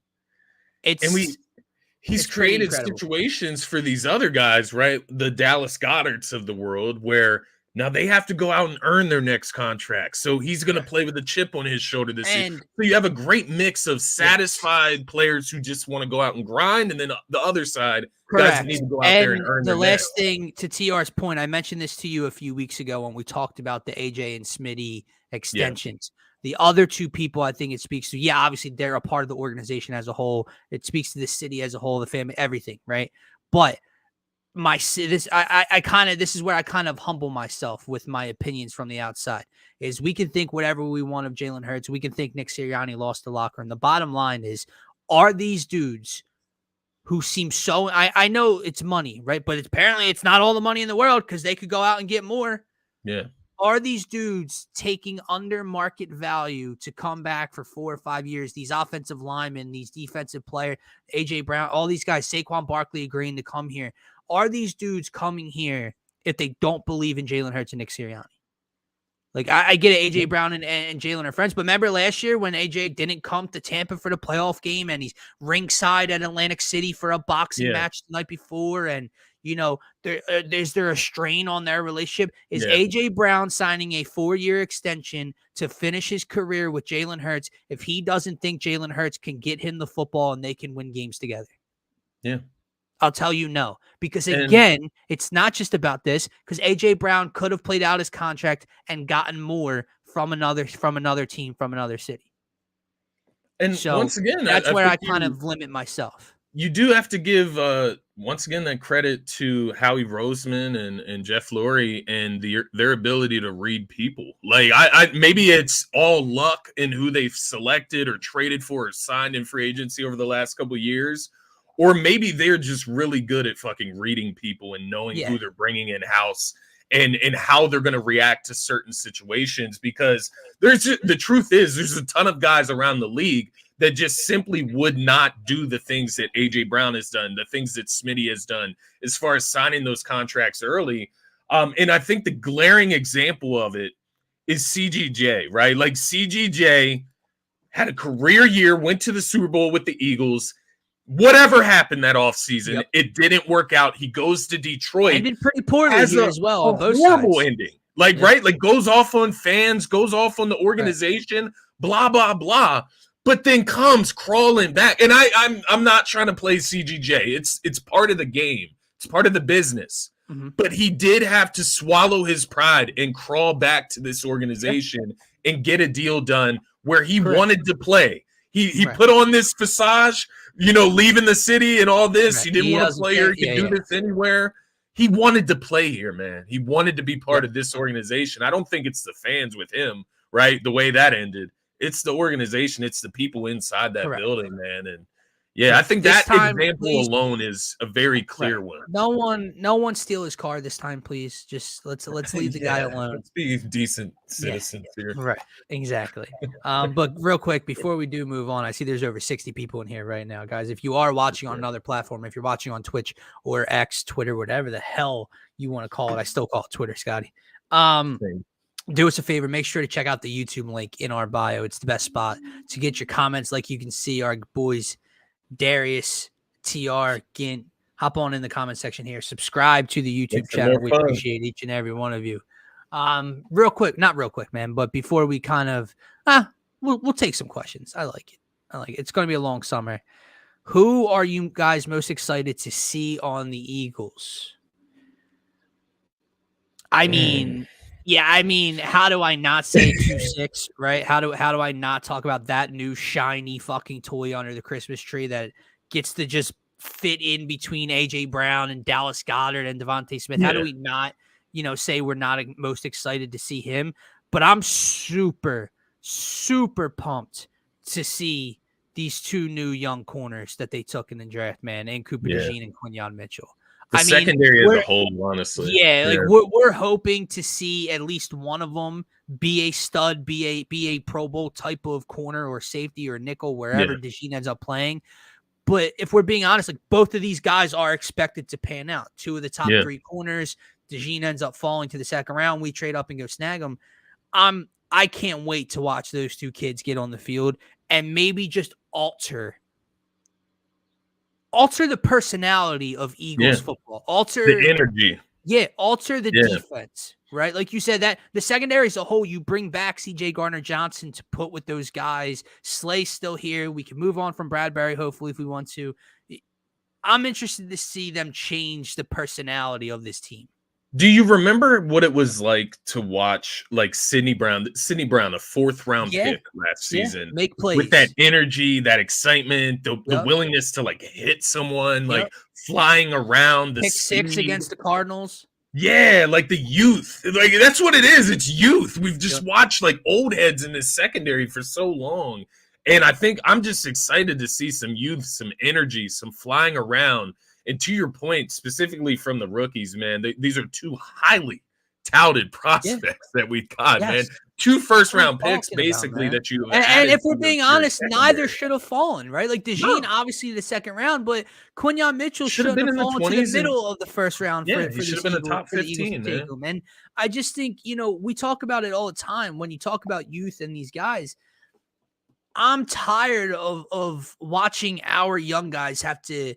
He's created situations for these other guys, right? The Dallas Goddards of the world, where now they have to go out and earn their next contract. So he's going to play with a chip on his shoulder this year. So you have a great mix of satisfied players who just want to go out and grind, and then the other side, guys that need to go out there and earn their last thing, to TR's point, I mentioned this to you a few weeks ago when we talked about the AJ and Smitty extensions. The other two people I think it speaks to, obviously they're a part of the organization as a whole. It speaks to the city as a whole, the family, everything, right? But this is where I kind of humble myself with my opinions from the outside. Is we can think whatever we want of Jalen Hurts, we can think Nick Sirianni lost the locker room. The bottom line is, are these dudes who seem so, I know it's money, right? But apparently it's not all the money in the world because they could go out and get more. Yeah. Are these dudes taking under market value to come back for 4 or 5 years? These offensive linemen, these defensive players, AJ Brown, all these guys, Saquon Barkley agreeing to come here. Are these dudes coming here if they don't believe in Jalen Hurts and Nick Sirianni? Like, I get it, AJ Brown and Jalen are friends, but remember last year when AJ didn't come to Tampa for the playoff game and he's ringside at Atlantic City for a boxing match the night before, and is there a strain on their relationship? Is AJ Brown signing a 4-year extension to finish his career with Jalen Hurts if he doesn't think Jalen Hurts can get him the football and they can win games together? Yeah. I'll tell you no, because again, it's not just about this, because AJ Brown could have played out his contract and gotten more from another team, from another city. And so once again, that's where I kind of limit myself. you do have to give once again that credit to Howie Roseman and Jeff Lurie and their ability to read people. Like I maybe it's all luck in who they've selected or traded for or signed in free agency over the last couple of years, or maybe they're just really good at fucking reading people and knowing Yeah. who they're bringing in house and how they're going to react to certain situations. Because the truth is there's a ton of guys around the league that just simply would not do the things that AJ Brown has done, the things that Smitty has done as far as signing those contracts early. And I think the glaring example of it is CGJ, right? Like CGJ had a career year, went to the Super Bowl with the Eagles. Whatever happened that offseason, it didn't work out. He goes to Detroit. Ended pretty poorly here as well on both horrible sides. ending. Like, right? Like goes off on fans, goes off on the organization, blah, blah, blah. But then comes crawling back. And I'm not trying to play CGJ. It's part of the game. It's part of the business. Mm-hmm. But he did have to swallow his pride and crawl back to this organization and get a deal done where he wanted to play. He put on this visage, leaving the city and all this. He didn't want to play here. He could do this anywhere. He wanted to play here, man. He wanted to be part of this organization. I don't think it's the fans with him, right? The way that ended. It's the organization. It's the people inside that building, man. And I think that example alone is a very clear one. No one steal his car this time, please. Just let's leave the guy alone. Let's be decent citizens here. Right. Exactly. But real quick, before we do move on, I see there's over 60 people in here right now, guys. If you are watching on another platform, if you're watching on Twitch or X, Twitter, whatever the hell you want to call it, I still call it Twitter, Scotty. Do us a favor. Make sure to check out the YouTube link in our bio. It's the best spot to get your comments. Like you can see our boys, Darius, TR, Gint, hop on in the comment section here. Subscribe to the YouTube channel. We appreciate each and every one of you. Not real quick, man, but before we kind of, we'll take some questions. I like it. It's going to be a long summer. Who are you guys most excited to see on the Eagles? I mean, how do I not say 2-6, right? How do I not talk about that new shiny fucking toy under the Christmas tree that gets to just fit in between AJ Brown and Dallas Goedert and Devontae Smith? How do we not, say we're not most excited to see him? But I'm super, super pumped to see these two new young corners that they took in the draft, man, and Cooper DeJean and Quinyon Mitchell. The secondary as a whole, honestly. Yeah, we're hoping to see at least one of them be a stud, be a Pro Bowl type of corner or safety or nickel, wherever DeJean ends up playing. But if we're being honest, like both of these guys are expected to pan out. Two of the top three corners. DeJean ends up falling to the second round. We trade up and go snag them. I can't wait to watch those two kids get on the field and maybe just alter the personality of Eagles football. Alter the energy. Yeah, alter the defense, right? Like you said, that the secondary as a whole, you bring back C.J. Gardner-Johnson to put with those guys. Slay's still here. We can move on from Bradbury, hopefully, if we want to. I'm interested to see them change the personality of this team. Do you remember what it was like to watch like Sidney Brown, a fourth-round pick last season, make plays with that energy, that excitement, the willingness to like hit someone, like flying around, the pick six against the Cardinals? Yeah, like the youth, like that's what it is. It's youth. We've just watched like old heads in this secondary for so long, and I think I'm just excited to see some youth, some energy, some flying around. And to your point, specifically from the rookies, man, these are two highly touted prospects that we've got, man. 2 first-round picks, basically, that you have. And if we're being honest, neither should have fallen, right? Like DeJean, obviously the second round, but Quinyon Mitchell should have fallen to the middle of the first round. Yeah, he should have been the top 15, man. And I just think, we talk about it all the time when you talk about youth and these guys. I'm tired of watching our young guys have to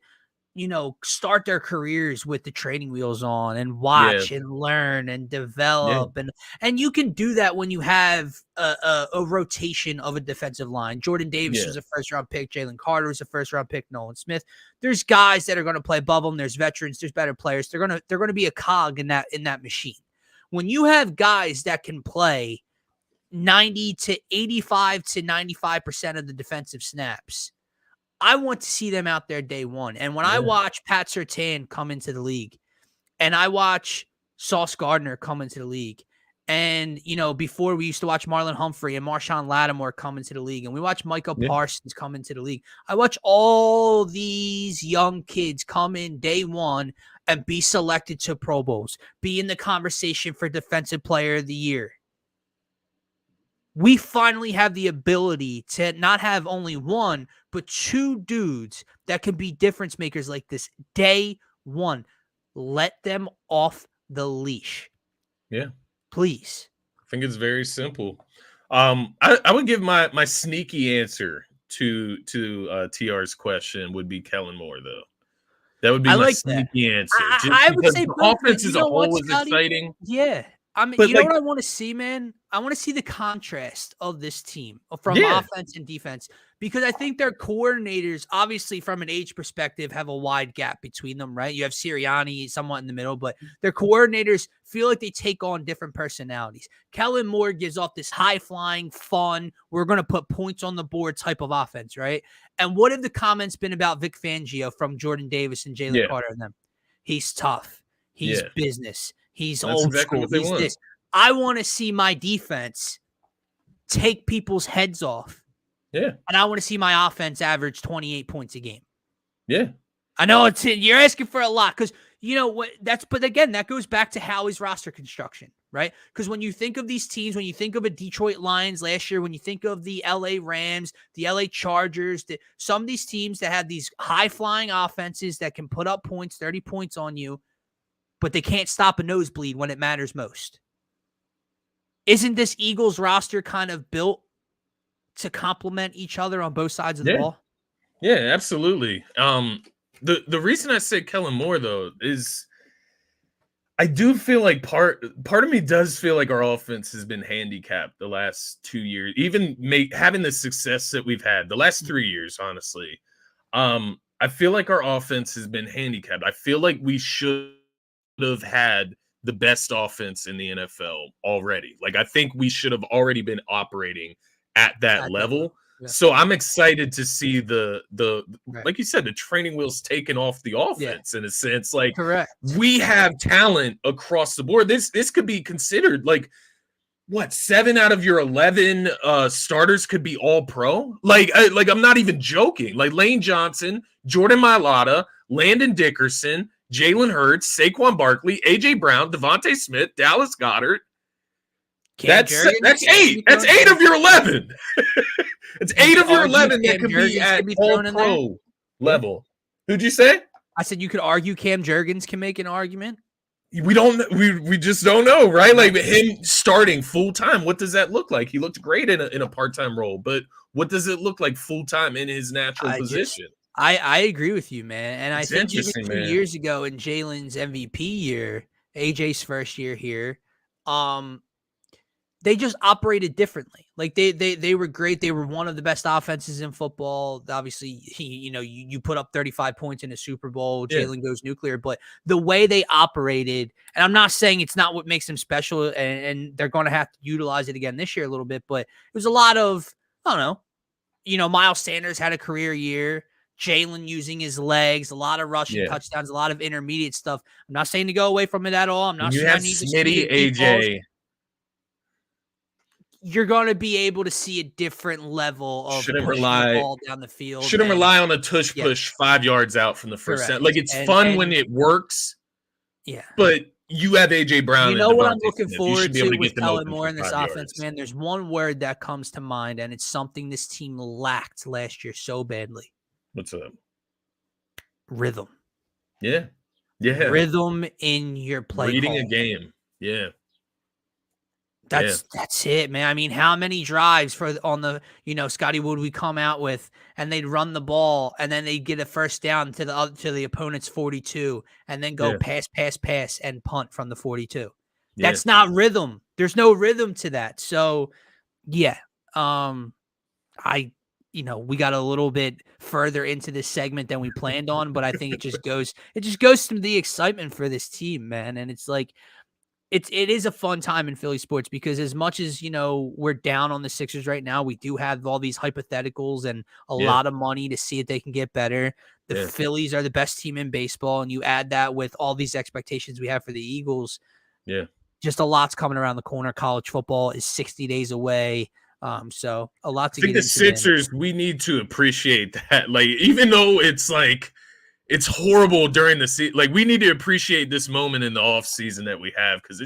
start their careers with the training wheels on and watch and learn and develop. And you can do that when you have a rotation of a defensive line. Jordan Davis was a first-round pick. Jalen Carter was a first-round pick. Nolan Smith. There's guys that are going to play above them. There's veterans. There's better players. They're going to be a cog in that machine. When you have guys that can play 90 to 85 to 95% of the defensive snaps, I want to see them out there day one. And when I watch Pat Surtain come into the league, and I watch Sauce Gardner come into the league, and, before we used to watch Marlon Humphrey and Marshawn Lattimore come into the league, and we watch Micah Parsons come into the league. I watch all these young kids come in day one and be selected to Pro Bowls, be in the conversation for Defensive Player of the Year. We finally have the ability to not have only one, but two dudes that can be difference makers like this day one. Let them off the leash. Yeah. Please. I think it's very simple. I would give my sneaky answer to TR's question would be Kellen Moore, though. That would be my sneaky answer. I would say the offense as a whole is exciting. Yeah. I mean, you know what I want to see, man? I want to see the contrast of this team from offense and defense, because I think their coordinators, obviously from an age perspective, have a wide gap between them, right? You have Sirianni somewhat in the middle, but their coordinators feel like they take on different personalities. Kellen Moore gives off this high-flying, fun, we're going to put points on the board type of offense, right? And what have the comments been about Vic Fangio from Jordan Davis and Jalen Carter and them? He's tough. He's business. He's old school. He's this. I want to see my defense take people's heads off. Yeah. And I want to see my offense average 28 points a game. Yeah. I know you're asking for a lot, because but again, that goes back to Howie's roster construction, right? Because when you think of these teams, when you think of a Detroit Lions last year, when you think of the LA Rams, the LA Chargers, some of these teams that have these high-flying offenses that can put up points, 30 points on you, but they can't stop a nosebleed when it matters most. Isn't this Eagles roster kind of built to complement each other on both sides of the ball? Yeah, absolutely. The reason I say Kellen Moore, though, is I do feel like part of me does feel like our offense has been handicapped the last 2 years, even having the success that we've had the last 3 years, honestly. I feel like our offense has been handicapped. I feel like we should have had the best offense in the NFL already. Like, I think we should have already been operating at that level. Yeah. So I'm excited to see the like you said, the training wheels taken off the offense in a sense. Like, correct. We have talent across the board. This could be considered like 7 out of your 11 starters could be all pro. Like I'm not even joking. Like Lane Johnson, Jordan Mailata, Landon Dickerson, Jalen Hurts, Saquon Barkley, AJ Brown, Devontae Smith, Dallas Goedert. That's 8. That's 8 of your 11. It's 8 of your 11 that could be at all pro level. Who'd you say? I said you could argue Cam Jurgens can make an argument. We don't. We just don't know, right? Like him starting full time. What does that look like? He looked great in a part-time role, but what does it look like full time in his natural position? I agree with you, man. And I think even 2 years ago in Jalen's MVP year, AJ's first year here, they just operated differently. Like they were great. They were one of the best offenses in football. Obviously, you put up 35 points in a Super Bowl. Jalen goes nuclear. But the way they operated, and I'm not saying it's not what makes them special, and they're going to have to utilize it again this year a little bit. But it was a lot of, I don't know, Miles Sanders had a career year. Jalen using his legs, a lot of rushing touchdowns, a lot of intermediate stuff. I'm not saying to go away from it at all. I'm not saying I need Smitty, AJ. You're going to be able to see a different level of pushing the ball down the field. Shouldn't rely on a tush push 5 yards out from the first set. Like, it's fun when it works. Yeah. But you have AJ Brown. You know what I'm looking forward to with Kellen Moore in this offense, man? There's one word that comes to mind, and it's something this team lacked last year so badly. What's up? Rhythm. Yeah. Rhythm in your play. Reading a game. Yeah. That's it, man. I mean, how many drives on the, Scotty would we come out with, and they'd run the ball, and then they'd get a first down to the opponent's 42, and then go pass, and punt from the 42. That's not rhythm. There's no rhythm to that. So, we got a little bit further into this segment than we planned on, but I think it just goes to the excitement for this team, man. And it's like, it is a fun time in Philly sports because as much as, we're down on the Sixers right now, we do have all these hypotheticals and a Yeah, lot of money to see if they can get better. The yeah, Phillies are the best team in baseball, and you add that with all these expectations we have for the Eagles. yeah. Just a lot's coming around the corner. College football is 60 days away. So a lot I to think get the into then. Sixers, we need to appreciate that. Like, even though it's like it's horrible during the season, like we need to appreciate this moment in the off season that we have because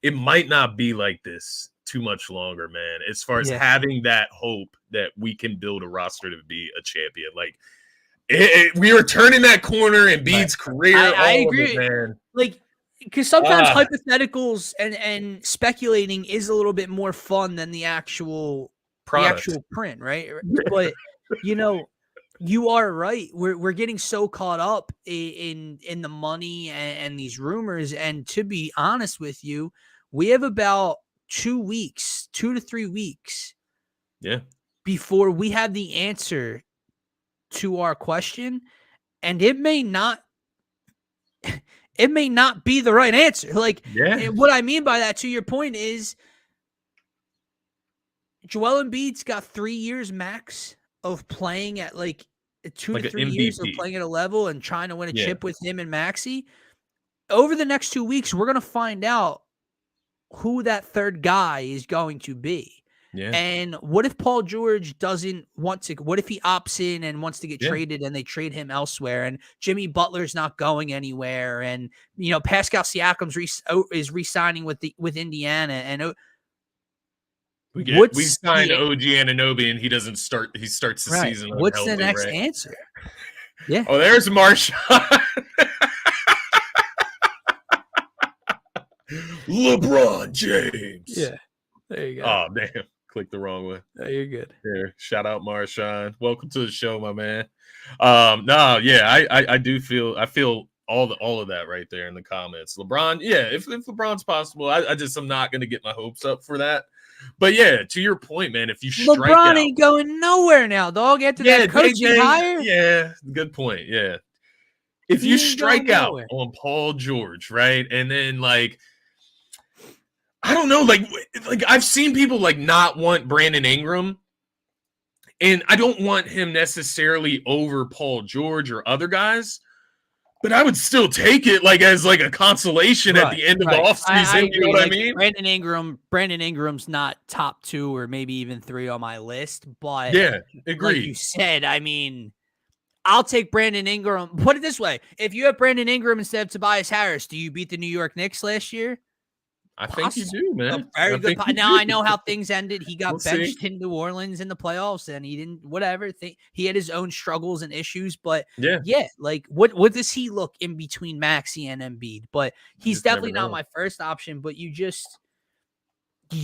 it might not be like this too much longer, man. As far as Yeah. having that hope that we can build a roster to be a champion, like we are turning that corner in Bede's career. I All of agree. it, man. Like, because sometimes hypotheticals and speculating is a little bit more fun than the actual print, right? But you are right. We're getting so caught up in the money and these rumors. And to be honest with you, we have about 2 to 3 weeks, before we have the answer to our question, and it may not be the right answer. Like, what I mean by that, to your point, is Joel Embiid's got 3 years max of playing at like 2 to 3 years of playing at a level and trying to win a chip with him and Maxey. Over the next 2 weeks, we're going to find out who that third guy is going to be. Yeah. And what if Paul George doesn't want to? What if he opts in and wants to get traded and they trade him elsewhere? And Jimmy Butler's not going anywhere. And Pascal Siakam's is re-signing with Indiana. And we signed OG Anunoby and he doesn't start. He starts the season. What's the next answer? Yeah. Oh, there's Marshawn. LeBron James. Yeah. There you go. Oh, damn. Clicked the wrong way. Oh, you're good. Here, shout out Marshawn. Welcome to the show, my man. I do feel all of that right there in the comments. LeBron, if LeBron's possible, I'm not gonna get my hopes up for that. But yeah, to your point, man, if you strike LeBron ain't going nowhere now, dog. After that coaching hire. Yeah, good point. Yeah. If you strike out on Paul George, right? And then I don't know, like I've seen people not want Brandon Ingram, and I don't want him necessarily over Paul George or other guys, but I would still take it as a consolation at the end of the offseason. You know what I mean? Brandon Ingram's not top 2 or maybe even 3 on my list, but agreed. Like you said, I mean, I'll take Brandon Ingram. Put it this way: if you have Brandon Ingram instead of Tobias Harris, do you beat the New York Knicks last year? I think you do, man. Very good. Now I know how things ended. He got benched in New Orleans in the playoffs, and he didn't. Whatever. He had his own struggles and issues, but what does he look in between Maxey and Embiid? But he's definitely not my first option. But you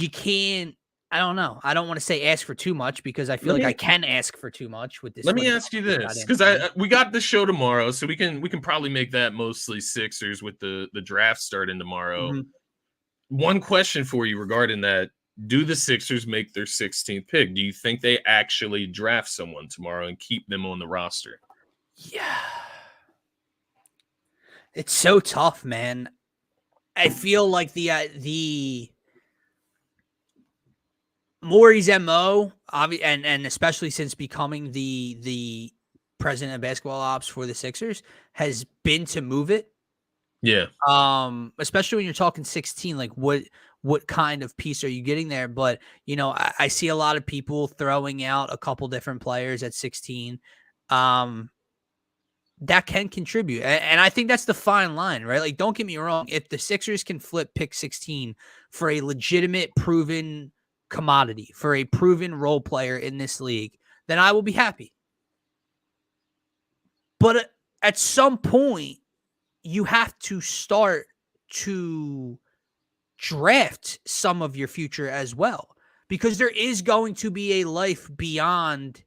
can't. I don't know. I don't want to say ask for too much because I feel I can ask for too much with this. Let me ask you this, because we got the show tomorrow, so we can probably make that mostly Sixers with the draft starting tomorrow. Mm-hmm. One question for you regarding that: do the Sixers make their 16th pick? Do you think they actually draft someone tomorrow and keep them on the roster? Yeah, it's so tough, man. I feel like the Morey's MO, and especially since becoming the president of basketball ops for the Sixers, has been to move it. Yeah. Especially when you're talking 16, like what kind of piece are you getting there? But I see a lot of people throwing out a couple different players at 16 that can contribute. And I think that's the fine line, right? Like, don't get me wrong. If the Sixers can flip pick 16 for a legitimate proven commodity, for a proven role player in this league, then I will be happy. But at some point, you have to start to draft some of your future as well, because there is going to be a life beyond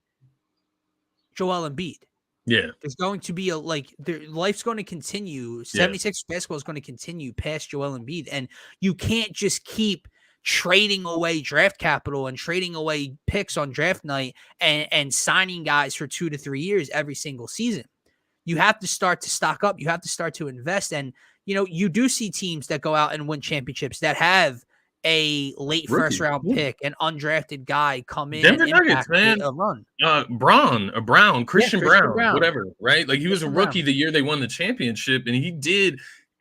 Joel Embiid. Yeah. There's going to be life's going to continue. 76 basketball is going to continue past Joel Embiid. And you can't just keep trading away draft capital and trading away picks on draft night and signing guys for 2 to 3 years every single season. you have to start to stock up. You have to start to invest. And, you do see teams that go out and win championships that have a late first round pick, an undrafted guy come in Denver and Nuggets, impact man. a run. Christian Brown, whatever, right? Like he was a Christian rookie Brown. the year they won the championship, and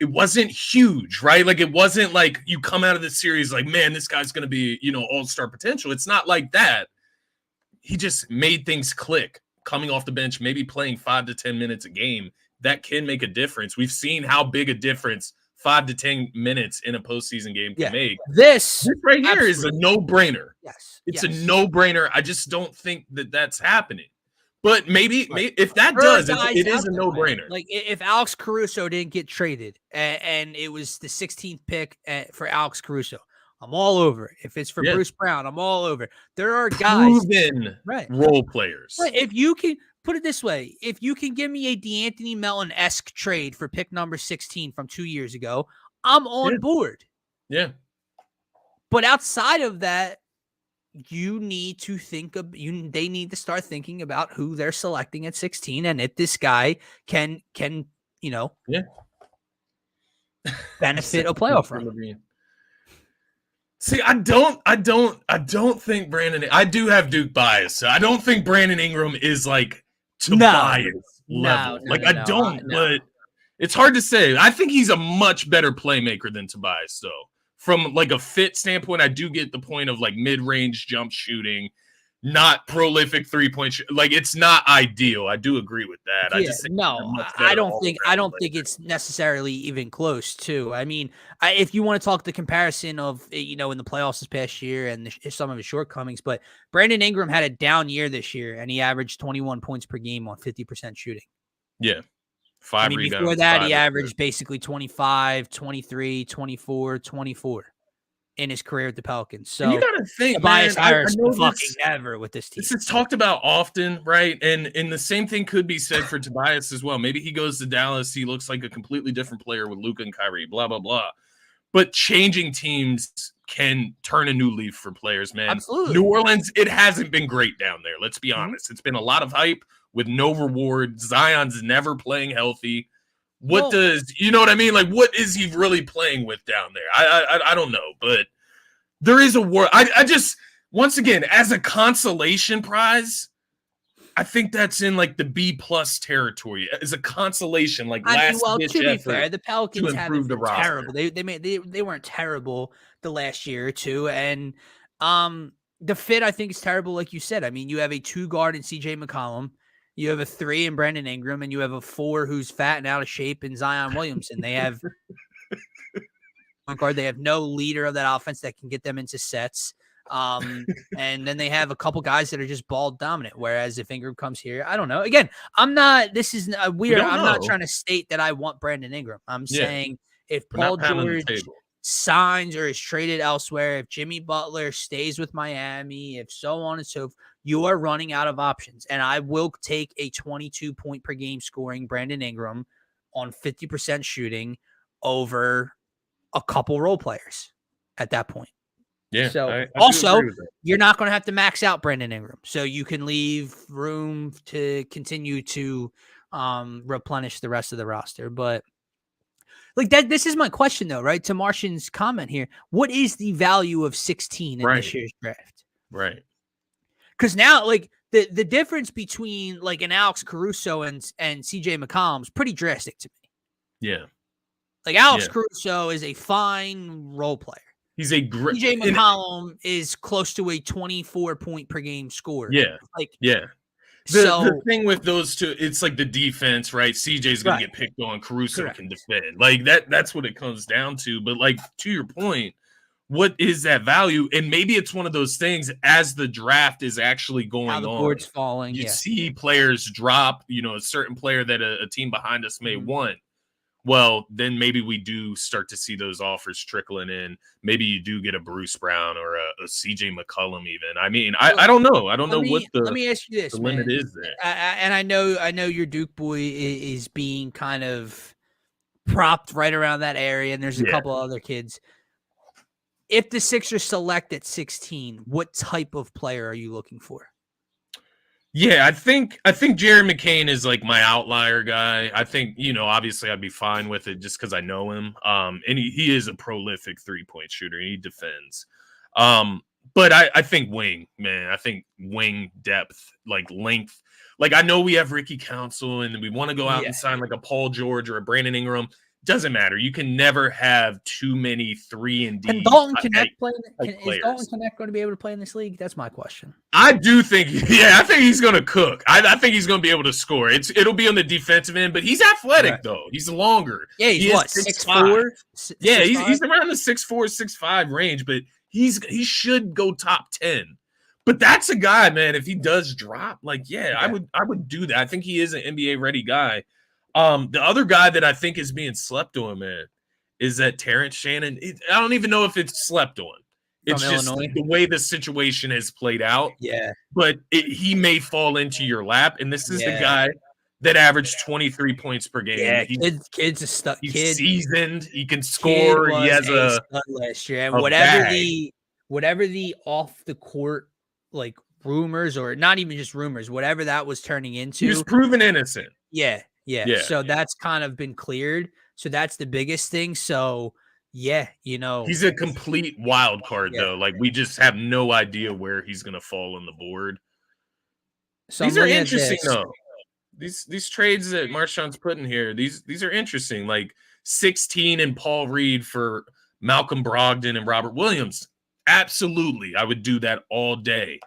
it wasn't huge, right? Like it wasn't like you come out of the series like, man, this guy's going to be, all-star potential. It's not like that. He just made things click coming off the bench, maybe playing 5 to 10 minutes a game. That can make a difference. We've seen how big a difference 5 to 10 minutes in a postseason game can make. This right here is a no-brainer. Yes. It's a no-brainer. I just don't think that that's happening. But maybe if that does, it is a no-brainer. Like if Alex Caruso didn't get traded and it was the 16th pick for Alex Caruso, I'm all over it. If it's for Bruce Brown, I'm all over it. There are guys, proven role players. Right. If you can put it this way, if you can give me a DeAnthony Melton-esque trade for pick number 16 from 2 years ago, I'm on board. Yeah. But outside of that, you need to they need to start thinking about who they're selecting at 16 and if this guy can benefit a playoff run. See, I don't think Brandon. I do have Duke bias. So I don't think Brandon Ingram is like Tobias level. I don't. But it's hard to say. I think he's a much better playmaker than Tobias, though. From like a fit standpoint, I do get the point of like mid-range jump shooting, not prolific three-point. Like it's not ideal. I do agree with that. Yeah, I just think I don't think it's necessarily even close to. I mean, if you want to talk the comparison of in the playoffs this past year and some of his shortcomings, but Brandon Ingram had a down year this year and he averaged 21 points per game on 50% shooting. Yeah. 5 rebounds. Before that, he averaged basically 25, 23, 24, 24 in his career at the Pelicans. So and you gotta think, Tobias Harris fucking ever with this team. This is talked about often, right? And the same thing could be said for Tobias as well. Maybe he goes to Dallas, he looks like a completely different player with Luka and Kyrie, blah, blah, blah. But changing teams can turn a new leaf for players, man. Absolutely. New Orleans, it hasn't been great down there. Let's be honest. It's been a lot of hype with no reward. Zion's never playing healthy. What does, you know what I mean? Like, what is he really playing with down there? I don't know, but there is a war. I just, once again, as a consolation prize, I think that's in like the B+ territory as a consolation. Like to be fair, the Pelicans haven't been terrible. Roster. They weren't terrible the last year or two, and the fit I think is terrible. Like you said, I mean, you have a 2-guard in CJ McCollum. You have a 3 in Brandon Ingram, and you have a 4 who's fat and out of shape in Zion Williamson. They have guard. They have no leader of that offense that can get them into sets. And then they have a couple guys that are just ball dominant. Whereas if Ingram comes here, I don't know. Again, I'm not trying to state that I want Brandon Ingram. I'm saying if Paul George signs or is traded elsewhere, if Jimmy Butler stays with Miami, if so on and so forth, you are running out of options. And I will take a 22 point per game scoring Brandon Ingram on 50% shooting over a couple role players at that point. Yeah. So I also, you're not going to have to max out Brandon Ingram, so you can leave room to continue to replenish the rest of the roster. But like that, this is my question though, right? To Martian's comment here, what is the value of 16 in this year's draft? Right. Because now, like the difference between like an Alex Caruso and CJ McCollum is pretty drastic to me. Yeah. Like Alex Caruso is a fine role player. He's a great. CJ McCollum is close to a 24 point per game scorer. Yeah. The thing with those two, it's like the defense, right? CJ's going to get picked on. Caruso can defend. Like that's what it comes down to. But like to your point, what is that value? And maybe it's one of those things as the draft is actually going on. The board's falling. You see players drop, a certain player that a team behind us may want. Well, then maybe we do start to see those offers trickling in. Maybe you do get a Bruce Brown or a CJ McCollum even. I mean, I don't know. I don't know what the, let me ask you this, the limit is there. And I know your Duke boy is being kind of propped right around that area, and there's a couple other kids. If the Sixers select at 16, what type of player are you looking for? Yeah, I think Jared McCain is like my outlier guy. I think, obviously I'd be fine with it just because I know him. And he is a prolific 3-point shooter and he defends. But I think wing, man. I think wing depth, like length. Like I know we have Ricky Council and we want to go out Yeah. and sign like a Paul George or a Brandon Ingram. Doesn't matter. You can never have too many 3 and D. Can Dalton Connect play? Is Dalton players. Connect going to be able to play in this league? That's my question. I do think, I think he's going to cook. I think he's going to be able to score. It'll be on the defensive end, but he's athletic though. He's longer. Yeah, he's what, 6'4"? Yeah, he's around the 6'4", 6'5" range, but he should go top 10. But that's a guy, man. If he does drop, I would do that. I think he is an NBA ready guy. The other guy that I think is being slept on, man, is that Terrence Shannon. I don't even know if it's slept on. It's From just Illinois. the way the situation has played out. Yeah. But he may fall into your lap. And this is the guy that averaged 23 points per game. Yeah, kid's a stud. He's seasoned. He can score. He has a stud last year. And whatever the off the court like rumors, or not even just rumors, whatever that was turning into, he was proven innocent. Yeah. So that's kind of been cleared. So that's the biggest thing. So he's a complete wild card though. Like we just have no idea where he's gonna fall on the board. So these are interesting though. These trades that Marshawn's putting here, these are interesting. Like 16 and Paul Reed for Malcolm Brogdon and Robert Williams. Absolutely, I would do that all day.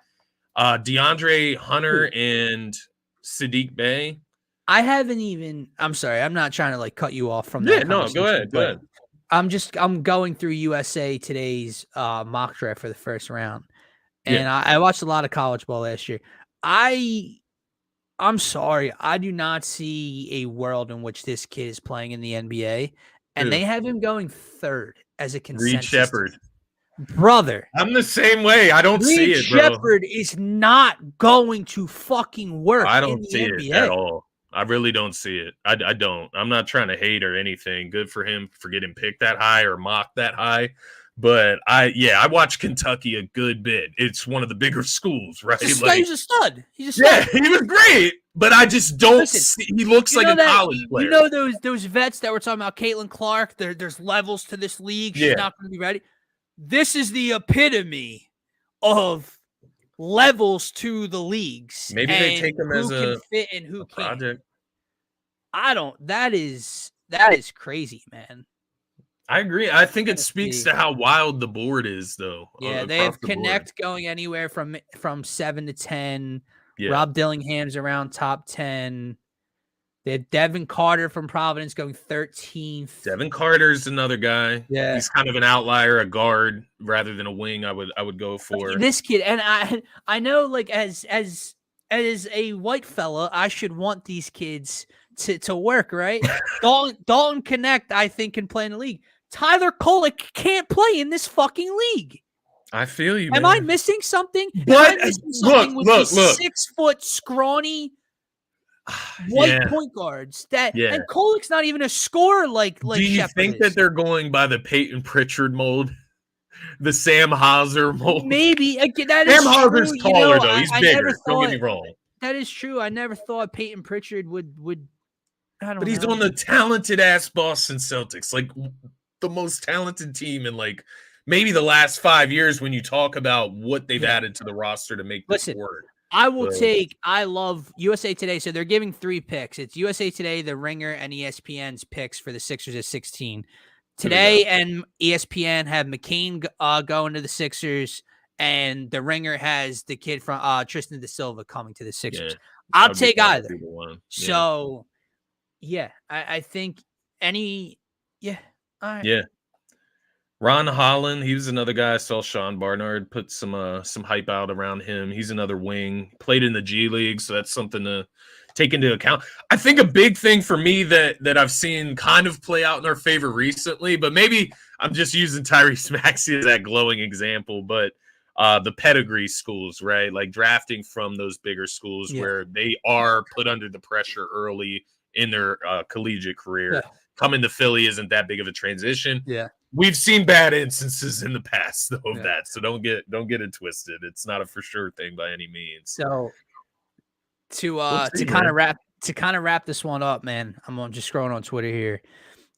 DeAndre Hunter and Sadiq Bey. I'm sorry, I'm not trying to like cut you off from that. Yeah, no, go ahead. I'm going through USA Today's mock draft for the first round. And I watched a lot of college ball last year. I'm sorry, I do not see a world in which this kid is playing in the NBA. And they have him going third as a consensus. Reed Shepherd. Brother. I'm the same way. I don't see it, bro. Shepherd is not going to fucking work. I don't see it at all. I really don't see it. I don't. I'm not trying to hate or anything. Good for him for getting picked that high or mocked that high. But I watched Kentucky a good bit. It's one of the bigger schools, right? He's a stud. He's a stud. Yeah, he was great. But I just don't see. He looks like a college player. You know those vets that we're talking about, Caitlin Clark. There's levels to this league. She's not going to be ready. This is the epitome of levels to the leagues. Maybe they take them as a fit and who project. That is crazy, man. I agree. I think it speaks to how wild the board is, though. Yeah, they have Connect going anywhere from 7 to 10. Yeah. Rob Dillingham's around top 10. They have Devin Carter from Providence going 13th. Devin Carter's another guy. Yeah, he's kind of an outlier, a guard rather than a wing. I would go for this kid. And I know, like as a white fella, I should want these kids to work, right? Dalton Connect, I think, can play in the league. Tyler Kolek can't play in this fucking league. I feel you. Am man. I missing something? But look. 6 foot scrawny white point guards and Kolek's not even a scorer like Do you think that they're going by the Peyton Pritchard mold? The Sam Hauser mold? Maybe. That Sam Hauser's taller though. He's bigger. Don't get me wrong. That is true. I never thought Peyton Pritchard would I don't know. But he's on the talented ass Boston Celtics, like the most talented team in like maybe the last 5 years when you talk about what they've added to the roster to make this work. I love USA Today. So they're giving 3 picks. It's USA Today, The Ringer, and ESPN's picks for the Sixers at 16. Today and ESPN have McCain going to the Sixers, and The Ringer has the kid from Tristan Da Silva coming to the Sixers. I'll take either. So, I think all right. Yeah. Ron Holland, he was another guy. I saw Sean Barnard put some hype out around him. He's another wing, played in the G League, so that's something to take into account. I think a big thing for me that I've seen kind of play out in our favor recently, but maybe I'm just using Tyrese Maxey as that glowing example, but the pedigree schools, right? Like drafting from those bigger schools where they are put under the pressure early in their collegiate career. Yeah. Coming to Philly isn't that big of a transition. Yeah. We've seen bad instances in the past though of that, so don't get it twisted. It's not a for sure thing by any means. So, To kind of wrap this one up, man. I'm just scrolling on Twitter here,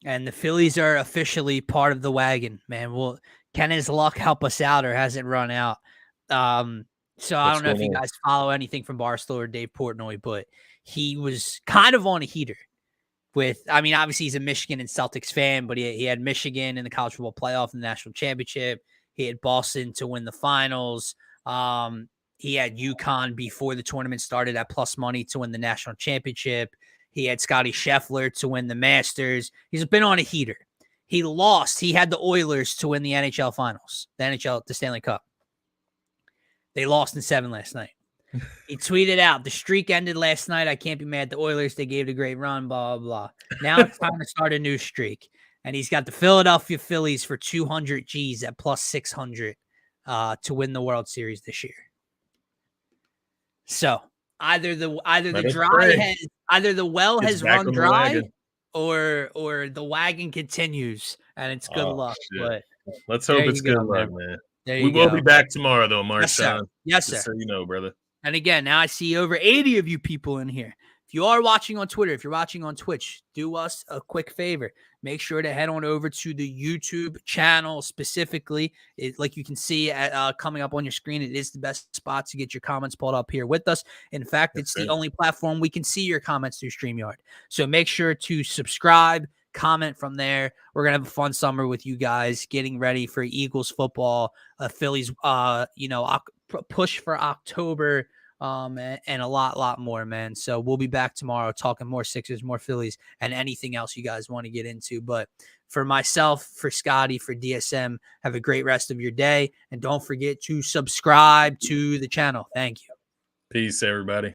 and the Phillies are officially part of the wagon, man. Can his luck help us out, or has it run out? So I don't know if you guys follow anything from Barstool or Dave Portnoy, but he was kind of on a heater obviously he's a Michigan and Celtics fan, but he had Michigan in the college football playoff and the national championship. He had Boston to win the finals. He had UConn before the tournament started at plus money to win the national championship. He had Scotty Scheffler to win the Masters. He's been on a heater. He lost. He had the Oilers to win the NHL finals, the Stanley Cup. They lost in 7 last night. He tweeted out, the streak ended last night. I can't be mad at the Oilers. They gave it a great run, blah, blah, blah. Now it's time to start a new streak. And he's got the Philadelphia Phillies for 200 G's at plus 600 to win the World Series this year. So either the well has run dry or the wagon continues, and it's good luck. Shit. But let's hope it's good luck, man. We will be back tomorrow, though, Mark. Yes, sir. Yes, sir. Just so you know, brother. And again, now I see over 80 of you people in here. If you are watching on Twitter, if you're watching on Twitch, do us a quick favor. Make sure to head on over to the YouTube channel specifically. Like you can see coming up on your screen, it is the best spot to get your comments pulled up here with us. In fact, it's the only platform we can see your comments through StreamYard. So make sure to subscribe, comment from there. We're going to have a fun summer with you guys, getting ready for Eagles football, Phillies, push for October, and a lot more, man. So we'll be back tomorrow talking more Sixers, more Phillies, and anything else you guys want to get into. But for myself, for Scotty, for DSM, have a great rest of your day. And don't forget to subscribe to the channel. Thank you. Peace, everybody.